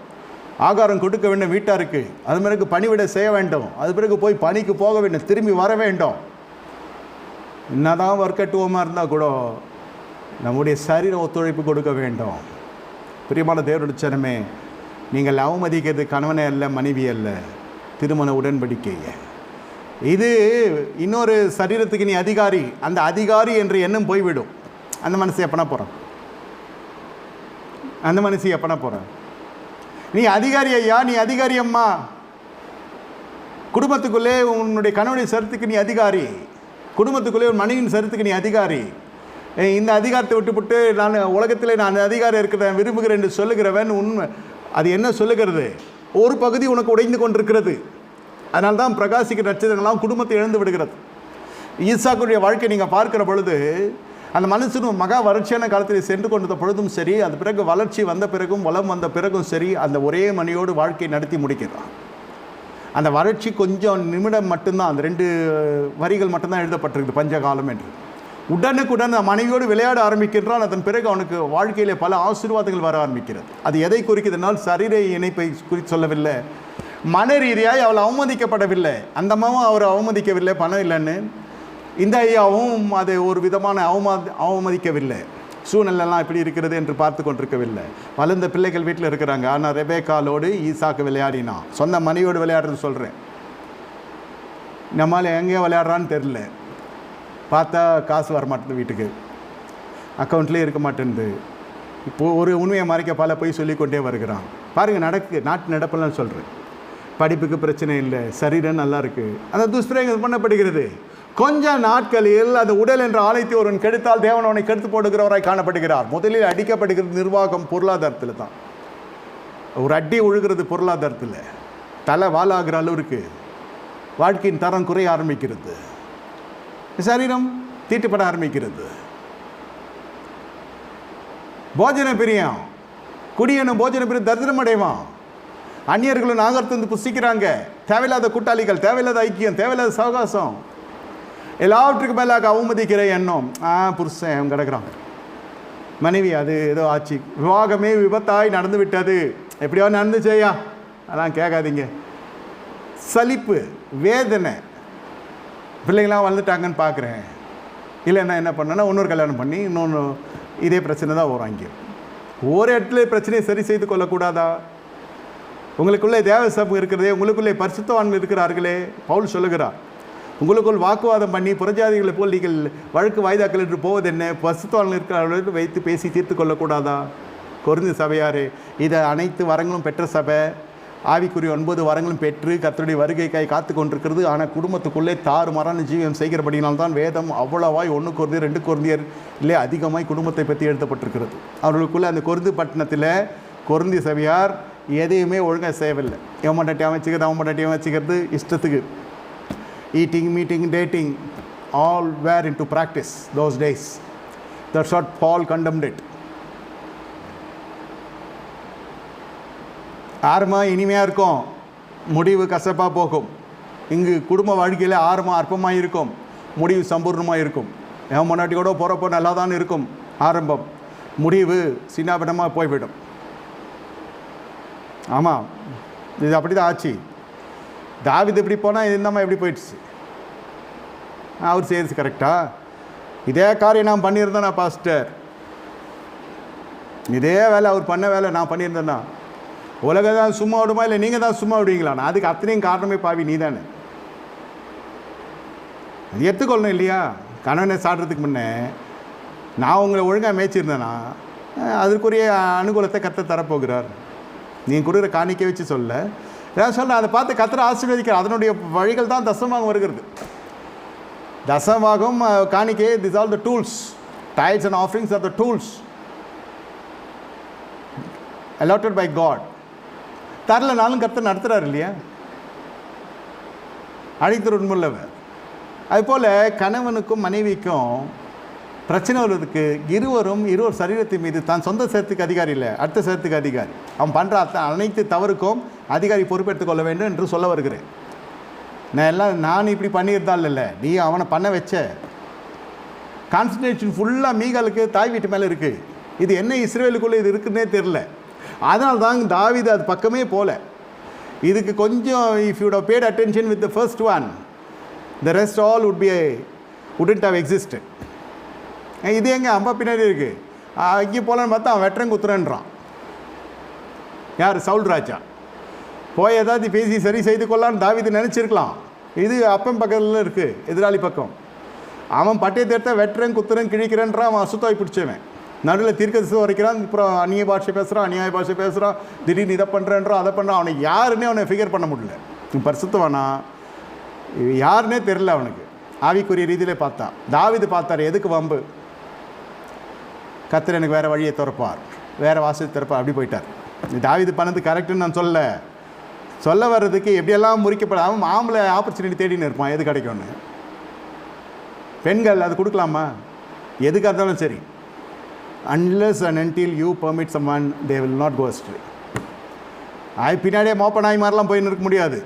ஆகாரம் கொடுக்க வேண்டும் வீட்டாருக்கு, அது பிறகு பணிவிட செய்ய வேண்டும், அது பிறகு போய் பணிக்கு போக வேண்டும், திரும்பி வர வேண்டும். என்னதான் வர்க்கட்டுவமாக இருந்தால் கூட நம்முடைய சரீரம் ஒத்துழைப்பு கொடுக்க வேண்டும். பிரியமான தேவனுடைய ஜனமே, நீங்கள் அவமதிக்கிறது கணவனே அல்ல, மனைவி அல்ல, திருமண உடன்படிக்கையை. இது இன்னொரு சரீரத்துக்கு நீ அதிகாரி, அந்த அதிகாரி என்று எண்ணம் போய்விடும். அந்த மனசு எப்பனா போகிறான், அந்த மனசு எப்பனா போகிறான். நீ அதிகாரி ஐயா, நீ அதிகாரி அம்மா, குடும்பத்துக்குள்ளே உன்னுடைய கணவனுடைய சரத்துக்கு நீ அதிகாரி, குடும்பத்துக்குள்ளே ஒரு மனைவியின் சரத்துக்கு நீ அதிகாரி. இந்த அதிகாரத்தை விட்டுவிட்டு நான் உலகத்தில் நான் அதிகாரம் இருக்கிறேன் விரும்புகிறேன் என்று சொல்லுகிறவன் உண்மை அது என்ன சொல்லுகிறது? ஒரு பகுதி உனக்கு உடைந்து கொண்டிருக்கிறது. அதனால தான் பிரகாசிக்கிற நட்சத்திரங்கள்லாம் குடும்பத்தை இழந்து விடுகிறது. ஈசாக்குடைய வாழ்க்கை நீங்கள் பார்க்கிற பொழுது அந்த மனுஷனும் மகா வறட்சியான காலத்தில் சென்று கொண்டிருந்த பொழுதும் சரி, அது பிறகு வளர்ச்சி வந்த பிறகும் வளம் வந்த பிறகும் சரி, அந்த ஒரே மணியோடு வாழ்க்கை நடத்தி முடிக்கிறான். அந்த வறட்சி கொஞ்சம் நிமிடம் மட்டும்தான், அந்த 2 வரிகள் மட்டும்தான் எழுதப்பட்டிருக்குது, பஞ்சகாலம் என்று. உடனுக்குடன் மனைவியோடு விளையாட ஆரம்பிக்கின்றான். அதன் பிறகு அவனுக்கு வாழ்க்கையிலே பல ஆசீர்வாதங்கள் வர ஆரம்பிக்கிறது. அது எதை குறிக்குதுனால் சரீர இணைப்பை குறித்து சொல்லவில்லை, மன ரீதியாய் அவள் அவமதிக்கப்படவில்லை. அந்த அம்மாவும் அவரை அவமதிக்கவில்லை பணம் இல்லைன்னு, இந்த ஐயாவும் அது ஒரு விதமான அவமதிக்கவில்லை. சூழ்நிலைலாம் எப்படி இருக்கிறது என்று பார்த்து கொண்டிருக்கவில்லை. வளர்ந்த பிள்ளைகள் வீட்டில் இருக்கிறாங்க. ஆனால் ரெபேக்காலோடு ஈசாக்கு விளையாடினான். சொந்த மனைவியோடு விளையாடுறது சொல்கிறேன். நம்மளால் எங்கேயோ விளையாடுறான்னு தெரில. பார்த்தா காசு வரமாட்டேது, வீட்டுக்கு அக்கௌண்ட்லேயே இருக்க மாட்டேன்து. இப்போது ஒரு உண்மையை மறைக்க பல போய் சொல்லிக்கொண்டே வருகிறான். பாருங்கள், நாட்டு நடப்பெல்லாம் சொல்கிறேன். படிப்புக்கு பிரச்சனை இல்லை, சரீரம் நல்லா இருக்குது, அந்த துஷ்பிரயோகம் பண்ணப்படுகிறது. கொஞ்சம் நாட்களில் அந்த உடல் என்ற ஆலயத்தை ஒருவன் கெடுத்தால் தேவன் அவனை கெடுத்து போடுகிறவராய் காணப்படுகிறார். முதலில் அடிக்கப்படுகிறது நிர்வாகம், பொருளாதாரத்தில் தான். ஒரு அடி ஒழுகிறது பொருளாதாரத்தில், தலை வாலாகிற அளவுக்கு வாழ்க்கையின் தரம் குறைய ஆரம்பிக்கிறது, சரீரம் தீட்டுப்பட ஆரம்பிக்கிறது. போஜன பிரியம், குடியனும் போஜன பிரியம் தரித்திரம் அடைவான். அந்நியர்களும் நாகர்த்து புசிக்கிறாங்க. தேவையில்லாத கூட்டாளிகள், தேவையில்லாத ஐக்கியம், தேவையில்லாத சவகாசம், எல்லாவற்றுக்கு மேலாக அவமதிக்கிற எண்ணம். புருஷன் கிடக்கிறான், மனைவி அது ஏதோ ஆச்சு, விவாகமே விபத்தாய் நடந்து விட்டது, எப்படியோ நடந்துச்சேயா, அதெல்லாம் கேட்காதீங்க. சலிப்பு, வேதனை, பிள்ளைங்களாம் வளர்ந்துட்டாங்கன்னு பார்க்குறேன், இல்லைன்னா என்ன பண்ணேன்னா இன்னொரு கல்யாணம் பண்ணி இன்னொன்று இதே பிரச்சனை தான் வரும். அங்கே ஒரு இடத்துல பிரச்சனையை சரி செய்து கொள்ளக்கூடாதா? உங்களுக்குள்ளே தேவசபம் இருக்கிறதே, உங்களுக்குள்ளே பரிசுத்தவான்கள் இருக்கிறார்களே. பவுல் சொல்லுகிறார், உங்களுக்குள் வாக்குவாதம் பண்ணி புறஜாதிகளை போல் நீங்கள் வழக்கு வாய்தாக்கள் என்று போவது என்ன? பரிசுத்தவான்கள் இருக்கிறவர்களுக்கு வைத்து பேசி தீர்த்து கொள்ளக்கூடாதா? கொரிந்து சபையாரே, இதை அனைத்து வரங்களும் பெற்ற சபை, ஆவிக்குரிய 9 வரங்களும் பெற்று கர்த்தருடைய வருகைக்காய் காத்து கொண்டிருக்கிறது. ஆனால் குடும்பத்துக்குள்ளே தாறுமாறான ஜீவியம் செய்கிறபடினால்தான் வேதம் அவ்வளவாய் 1 கொரிந்தியர் 2 கொரிந்தியர் இல்லை அதிகமாய் குடும்பத்தை பற்றி எழுதப்பட்டிருக்கிறது. அவர்களுக்குள்ளே அந்த கொரிந்து பட்டணத்தில் கொரிந்தி சபையார் எதையுமே ஒழுங்காக செய்யவில்லை. எவன் அமைச்சிக்கிறது, அவன் பட்டாட்டி அமைச்சிக்கிறது, இஷ்டத்துக்கு eating, meeting, dating, all were in to practise those days. That's what Paul condemned it. ஆரம்பம் இனிமையாக இருக்கும், முடிவு கசப்பாக போகும். இங்கு குடும்ப வாழ்க்கையில் ஆரம்பம் அற்பமாக இருக்கும், முடிவு சம்பூர்ணமாக இருக்கும். என் முன்னாடி கூட போகிறப்போ நல்லா தான் இருக்கும் ஆரம்பம், முடிவு சின்னாபின்னமாக போய்விடும். ஆமாம், இது அப்படி தான் ஆச்சு. தாவீது எப்படி போனால் இந்தம்மா எப்படி போயிடுச்சு? அவர் செய்யறது கரெக்டாக? இதே காரியம் நான் பண்ணியிருந்தேன்னா பாஸ்டர், இதே வேலை அவர் பண்ண வேலை நான் பண்ணியிருந்தேன்னா, உலகம் தான் சும்மா விடுமா இல்லை நீங்கள் தான் சும்மா விடுவீங்களா? அதுக்கு அத்தனையும் காரணமே பாவி நீ தானே. அது எடுத்துக்கொள்ளணும் இல்லையா? கணவனை சாடுறதுக்கு முன்னே நான் உங்களை ஒழுங்காக மேய்ச்சிருந்தேன்னா அதுக்குரிய அனுகூலத்தை கர்த்தர் தரப்போகிறார். நீங்கள் கொடுக்குற காணிக்கை வச்சு சொல்ல நான் சொல்கிறேன், அதை பார்த்து கர்த்தர் ஆசீர்வதிக்கிறார். அதனுடைய வழிகள் தான் தசமாகம் வருகிறது. தசமாகம், காணிக்கை, this all the tools. tithes and offerings are the tools allotted by God. தரலனாலும் கர்த்தர் நடத்துகிறார் இல்லையா? அழைத்தர் உண்மையுள்ளவர். அதுபோல் கணவனுக்கும் மனைவிக்கும் பிரச்சனை வருவதற்கு இருவர் சரீரத்தின் மீது தான் சொந்த சேர்த்துக்கு அதிகாரி இல்லை, அடுத்த சேர்த்துக்கு அதிகாரி. அவன் பண்ணுற அனைத்து தவறுக்கும் அதிகாரி பொறுப்பெடுத்துக் கொள்ள வேண்டும் என்று சொல்ல வருகிறேன். நான் இப்படி பண்ணியிருந்தால் இல்லை, நீ அவனை பண்ண வச்ச. கான்சன்ட்ரேஷன் ஃபுல்லாக மீகாலுக்கு தாய் வீட்டு மேலே இருக்குது. இது என்ன இஸ்ரேலுக்குள்ளே இது இருக்குன்னே தெரில. அதனால தான் தாவீது அது பக்கமே போல. இதுக்கு கொஞ்சம் if you have paid attention with the first one, the rest all wouldn't have existed. இது எங்கே அம்பா பின்னாடி இருக்குது, இங்கே போகலான்னு பார்த்தா அவன் வெட்டுறன் குத்துறன்றான். யார்? சவுல் ராஜா. போய் ஏதாவது பேசி சரி செய்து கொள்ளான்னு தாவீது நினச்சிருக்கலாம். இது அப்பன் பக்கத்தில் இருக்குது, எதிராளி பக்கம். அவன் பட்டயத்தை எடுத்தால் வெட்டுறேன் குத்துறேன் கிழிக்கிறேன்றான். அவன் அசுத்தாய் பிடிச்சவன். நடுவில் தீர்க்கதரிசனம் வரைக்கிறான். அப்புறம் அந்நிய பாஷை பேசுகிறான், அநியாய பாஷை பேசுகிறான், திடீர்னு இதை பண்ணுறேன்றான் அதை பண்ணுறான். அவனை யாருன்னே அவனை ஃபிகர் பண்ண முடியல. பரிசுத்தவானா யாருன்னே தெரில அவனுக்கு. ஆவிக்குரிய ரீதியிலே பார்த்தான். தாவீது பார்த்தார், எதுக்கு வம்பு, கர்த்தர் எனக்கு வேறு வழியை திறப்பார், வேறு வாசல் திறப்பார், அப்படி போயிட்டார். தாவீது பண்ணது கரெக்டுன்னு நான் சொல்ல வர்றதுக்கு எப்படியெல்லாம் முறிக்கப்படாமல் ஆம்பளை ஆப்பர்ச்சுனிட்டி தேடின்னு இருப்பான், எது கிடைக்கும்னு. பெண்கள் அது கொடுக்கலாமா? எதுக்காக இருந்தாலும் சரி, unless and until you permit someone, they will not go astray. பின்னாடியே மோப்பனாய் மாதிரிலாம் போயின்னு இருக்க முடியாது.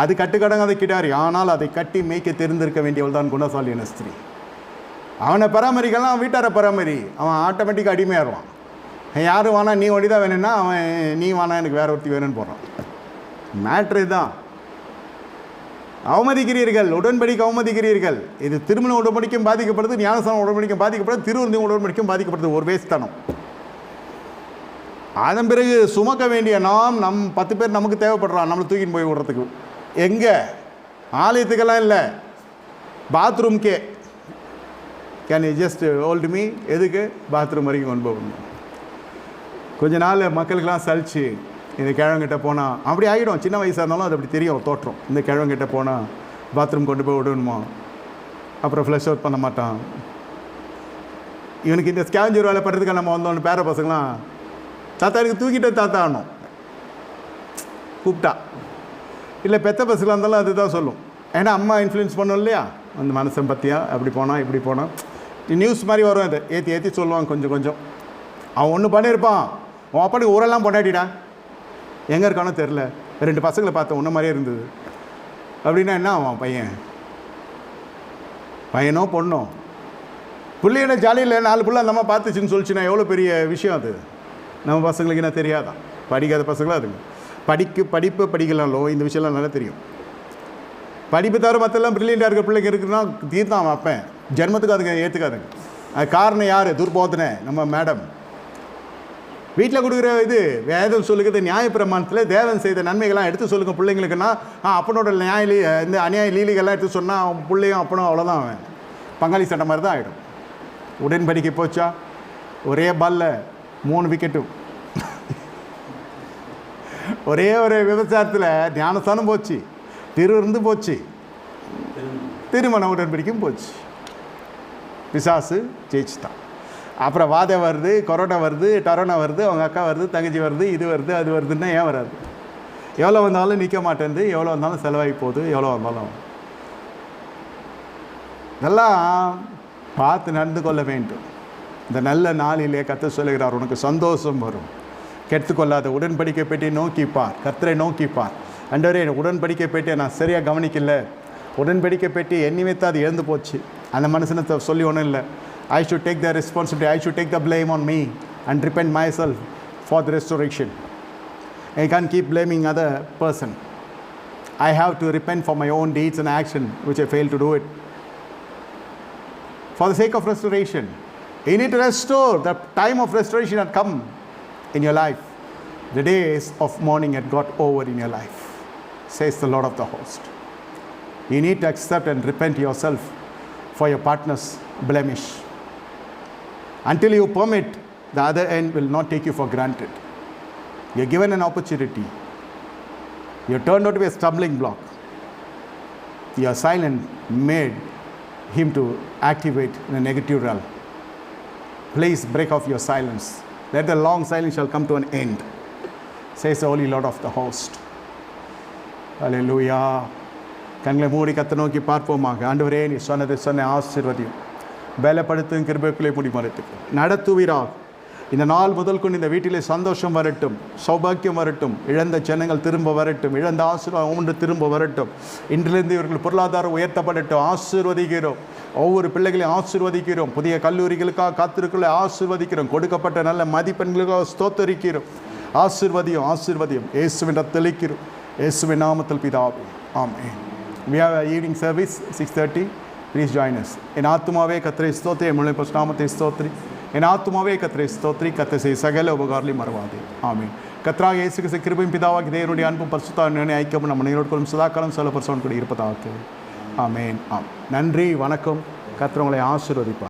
அது கட்டுக்கடங்க அதை கிட்டாரி. ஆனால் அதை கட்டி மேய்க்க தெரிந்திருக்க வேண்டியவள் தான் குணசாலியான ஸ்திரீ. அவனை பராமரிக்கலாம், அவன் வீட்டாரை பராமரி, அவன் ஆட்டோமேட்டிக்காக அடிமையாடுவான். யாரும் வேணா நீ ஒண்டி தான் வேணும்னா அவன் நீ வேணா எனக்கு வேற ஒருத்தி வேணும்னு போடுறான். மேட்ரு தான். அவமதிக்கிறீர்கள், உடன்படிக்கை அவமதிக்கிறீர்கள். இது திருமண உடன்படிக்கும் பாதிக்கப்படுது, ஞானஸ்தானம் உடன்படிக்கும் பாதிக்கப்படுது, திருவிருந்தம் உடன்படிக்கும் பாதிக்கப்படுது. ஒரு வேஸ்தனம். அதன் பிறகு சுமக்க வேண்டிய நம் 10 பேர் நமக்கு தேவைப்படுறான், நம்மளை தூக்கின்னு போய் விடுறதுக்கு. எங்கே? ஆலயத்துக்கெல்லாம் இல்லை, பாத்ரூம்கே. Can you just hold me? எதுக்கு? பாத்ரூம் வரைக்கும் கொண்டு போகணும். கொஞ்ச நாள் மக்களுக்கெல்லாம் சலிச்சு, இந்த கிழவங்கிட்ட போனால் அப்படி ஆகிடும். சின்ன வயசாக இருந்தாலும் அது அப்படி தெரியும் தோற்றம். இந்த கிழவங்கிட்ட போனால் பாத்ரூம் கொண்டு போய் விடணுமா, அப்புறம் ஃப்ளஷ் அவுட் பண்ண மாட்டான். இவனுக்கு இந்த ஸ்கேவஞ்சர் வேலை பண்ணுறதுக்கு நம்ம வந்தோன்னு பேர பசங்களாம் தாத்தா எனக்கு தூக்கிட்டு தாத்தா ஆனோம் கூப்பிட்டா. இல்லை பெத்த பசங்களாக இருந்தாலும் அதுதான் சொல்லும். ஏன்னா அம்மா இன்ஃப்ளூயன்ஸ் பண்ணோம் இல்லையா, அந்த மனுஷன் பற்றியா அப்படி போனால் இப்படி போனால் நியூஸ் மாதிரி வரும். அது ஏற்றி சொல்லுவான் கொஞ்சம் கொஞ்சம். அவன் ஒன்று பண்ணியிருப்பான், அவன் அப்படி ஊரெல்லாம் பொண்டாட்டிடா, எங்கே இருக்கானோ தெரில, 2 பசங்களை பார்த்தேன் உன்ன மாதிரியே இருந்தது அப்படின்னா என்ன அவன் பையனோ பொண்ணோ பிள்ளையோட ஜாலியில் 4 பிள்ளை அந்த அம்மா பார்த்துச்சின்னு சொல்லிச்சுன்னா எவ்வளோ பெரிய விஷயம் அது. நம்ம பசங்களுக்கு என்ன தெரியாதான்? படிக்காத பசங்களாம் அதுங்க. படிப்பு படிக்கலாம்லோ இந்த விஷயம்லாம் நல்லா தெரியும். படிப்பு தவிர மற்றெல்லாம் ப்ரில்லியண்டாக இருக்கிற பிள்ளைங்க இருக்குன்னா தீர்த்தான் அவன் அப்பேன். ஜென்மத்துக்கு அதுங்க ஏற்றுக்காதுங்க. அது காரணம் யார்? துர்போதனை நம்ம மேடம். வீட்டில் கொடுக்குற இது வேதம் சொல்லுகிறது, நியாயப்பிரமாணத்தில் தேவன் செய்த நன்மைகள்லாம் எடுத்து சொல்லுங்க பிள்ளைங்களுக்குன்னா, அப்பனோட இந்த அநியாய லீலிகள்லாம் எடுத்து சொன்னால் அவன் பிள்ளையும் அப்பனும் அவ்வளோதான், அவன் பங்காளி சட்டை மாதிரி தான் ஆகிடும். உடன்படிக்கை போச்சா, ஒரே பாலில் 3 விக்கெட்டும். ஒரே ஒரு விவசாயத்தில் ஞானஸ்தானம் போச்சு, திருவிருந்து போச்சு, திருமண உடன்படிக்கையும் போச்சு. பிசாசு ஜெயிச்சுட்டான். அப்புறம் வாதை வருது, கொரோனா வருது, டரோனா வருது, அவங்க அக்கா வருது, தங்கச்சி வருது, இது வருது அது வருதுன்னா ஏன் வராது? எவ்வளோ வந்தாலும் நிற்க மாட்டேங்குது, எவ்வளோ வந்தாலும் செலவாகி போகுது, எவ்வளோ வந்தாலும் இதெல்லாம் பார்த்து நடந்து கொள்ள வேண்டும். இந்த நல்ல நாளிலே கர்த்தர் சொல்லுகிறார், உனக்கு சந்தோஷம் வரும். கெட்டுக்கொள்ளாத உடன்படிக்கை பெட்டி நோக்கிப்பார், கர்த்தரை நோக்கிப்பார். அண்டவரே உடன்படிக்கை பெட்டியை நான் சரியாக கவனிக்கல, உடன்படிக்கை பெட்டி எண்ணி வைத்து அது இழந்து போச்சு. அந்த மனுஷனை சொல்லி ஒன்றும் இல்லை. I should take the responsibility, I should take the blame on me and repent myself for the restoration. I can't keep blaming other person. I have to repent for my own deeds and action which I failed to do it. For the sake of restoration, you need to restore. The time of restoration had come in your life. The days of mourning had got over in your life, says the Lord of the host. You need to accept and repent yourself for your partner's blemish. Until you permit, the other end will not take you for granted. You're given an opportunity. You're turned out to be a stumbling block. Your silence made him to activate in a negative realm. Please break off your silence. Let the long silence shall come to an end, says the Holy Lord of the host. Hallelujah. கண்களை மூடி கர்த்தரை நோக்கி பார்ப்போமாக. ஆண்டவரே நீ சொன்ன ஆசீர்வதியும் பலப்படுத்தும் கிருபைக்குள்ளே மூடி மறைத்துக்கு நடத்துவீராக. இந்த நாள் முதல் கொண்டு இந்த வீட்டிலே சந்தோஷம் வரட்டும், சௌபாக்கியம் வரட்டும், இழந்த ஜனங்கள் திரும்ப வரட்டும், இழந்த ஆசீர்வாதம் ஒன்று திரும்ப வரட்டும். இன்றிலிருந்து இவர்கள் பொருளாதாரம் உயர்த்தப்படட்டும். ஆசீர்வதிக்கிறோம், ஒவ்வொரு பிள்ளைகளையும் ஆசீர்வதிக்கிறோம். புதிய கல்லூரிகளுக்காக காத்திருக்கலை ஆசீர்வதிக்கிறோம். கொடுக்கப்பட்ட நல்ல மதிப்பெண்களுக்காக ஸ்தோத்தரிக்கிறோம். ஆசீர்வதியும் இயேசுவின் ரத்தளிக்கிறோம். இயேசுவின் நாமத்தில் பிதாவே, ஆமென். We have an evening service 6:30. Please join us. என் ஆத்துமாவே கர்த்தரை ஸ்தோத்திரி, முழு நாமத்தை ஸ்தோத்திரி. என் ஆத்துமாவே கர்த்தரை ஸ்தோத்திரி, கர்த்தர் செய்த சகல உபகாரங்களையும் மறவாதே. ஆமென். கர்த்தராகிய இயேசு கிறிஸ்து கிருபையும் பிதாவாகிய தேவனுடைய அன்பும் பரிசுத்த ஐக்கியமும் நம்ம நேரோடு சதாகாலம் சொல்ல பரிசுத்தம் கூட இருப்பதாக. ஆமென். நன்றி, வணக்கம். கர்த்தர் உங்களை ஆசீர்வதிப்பார்.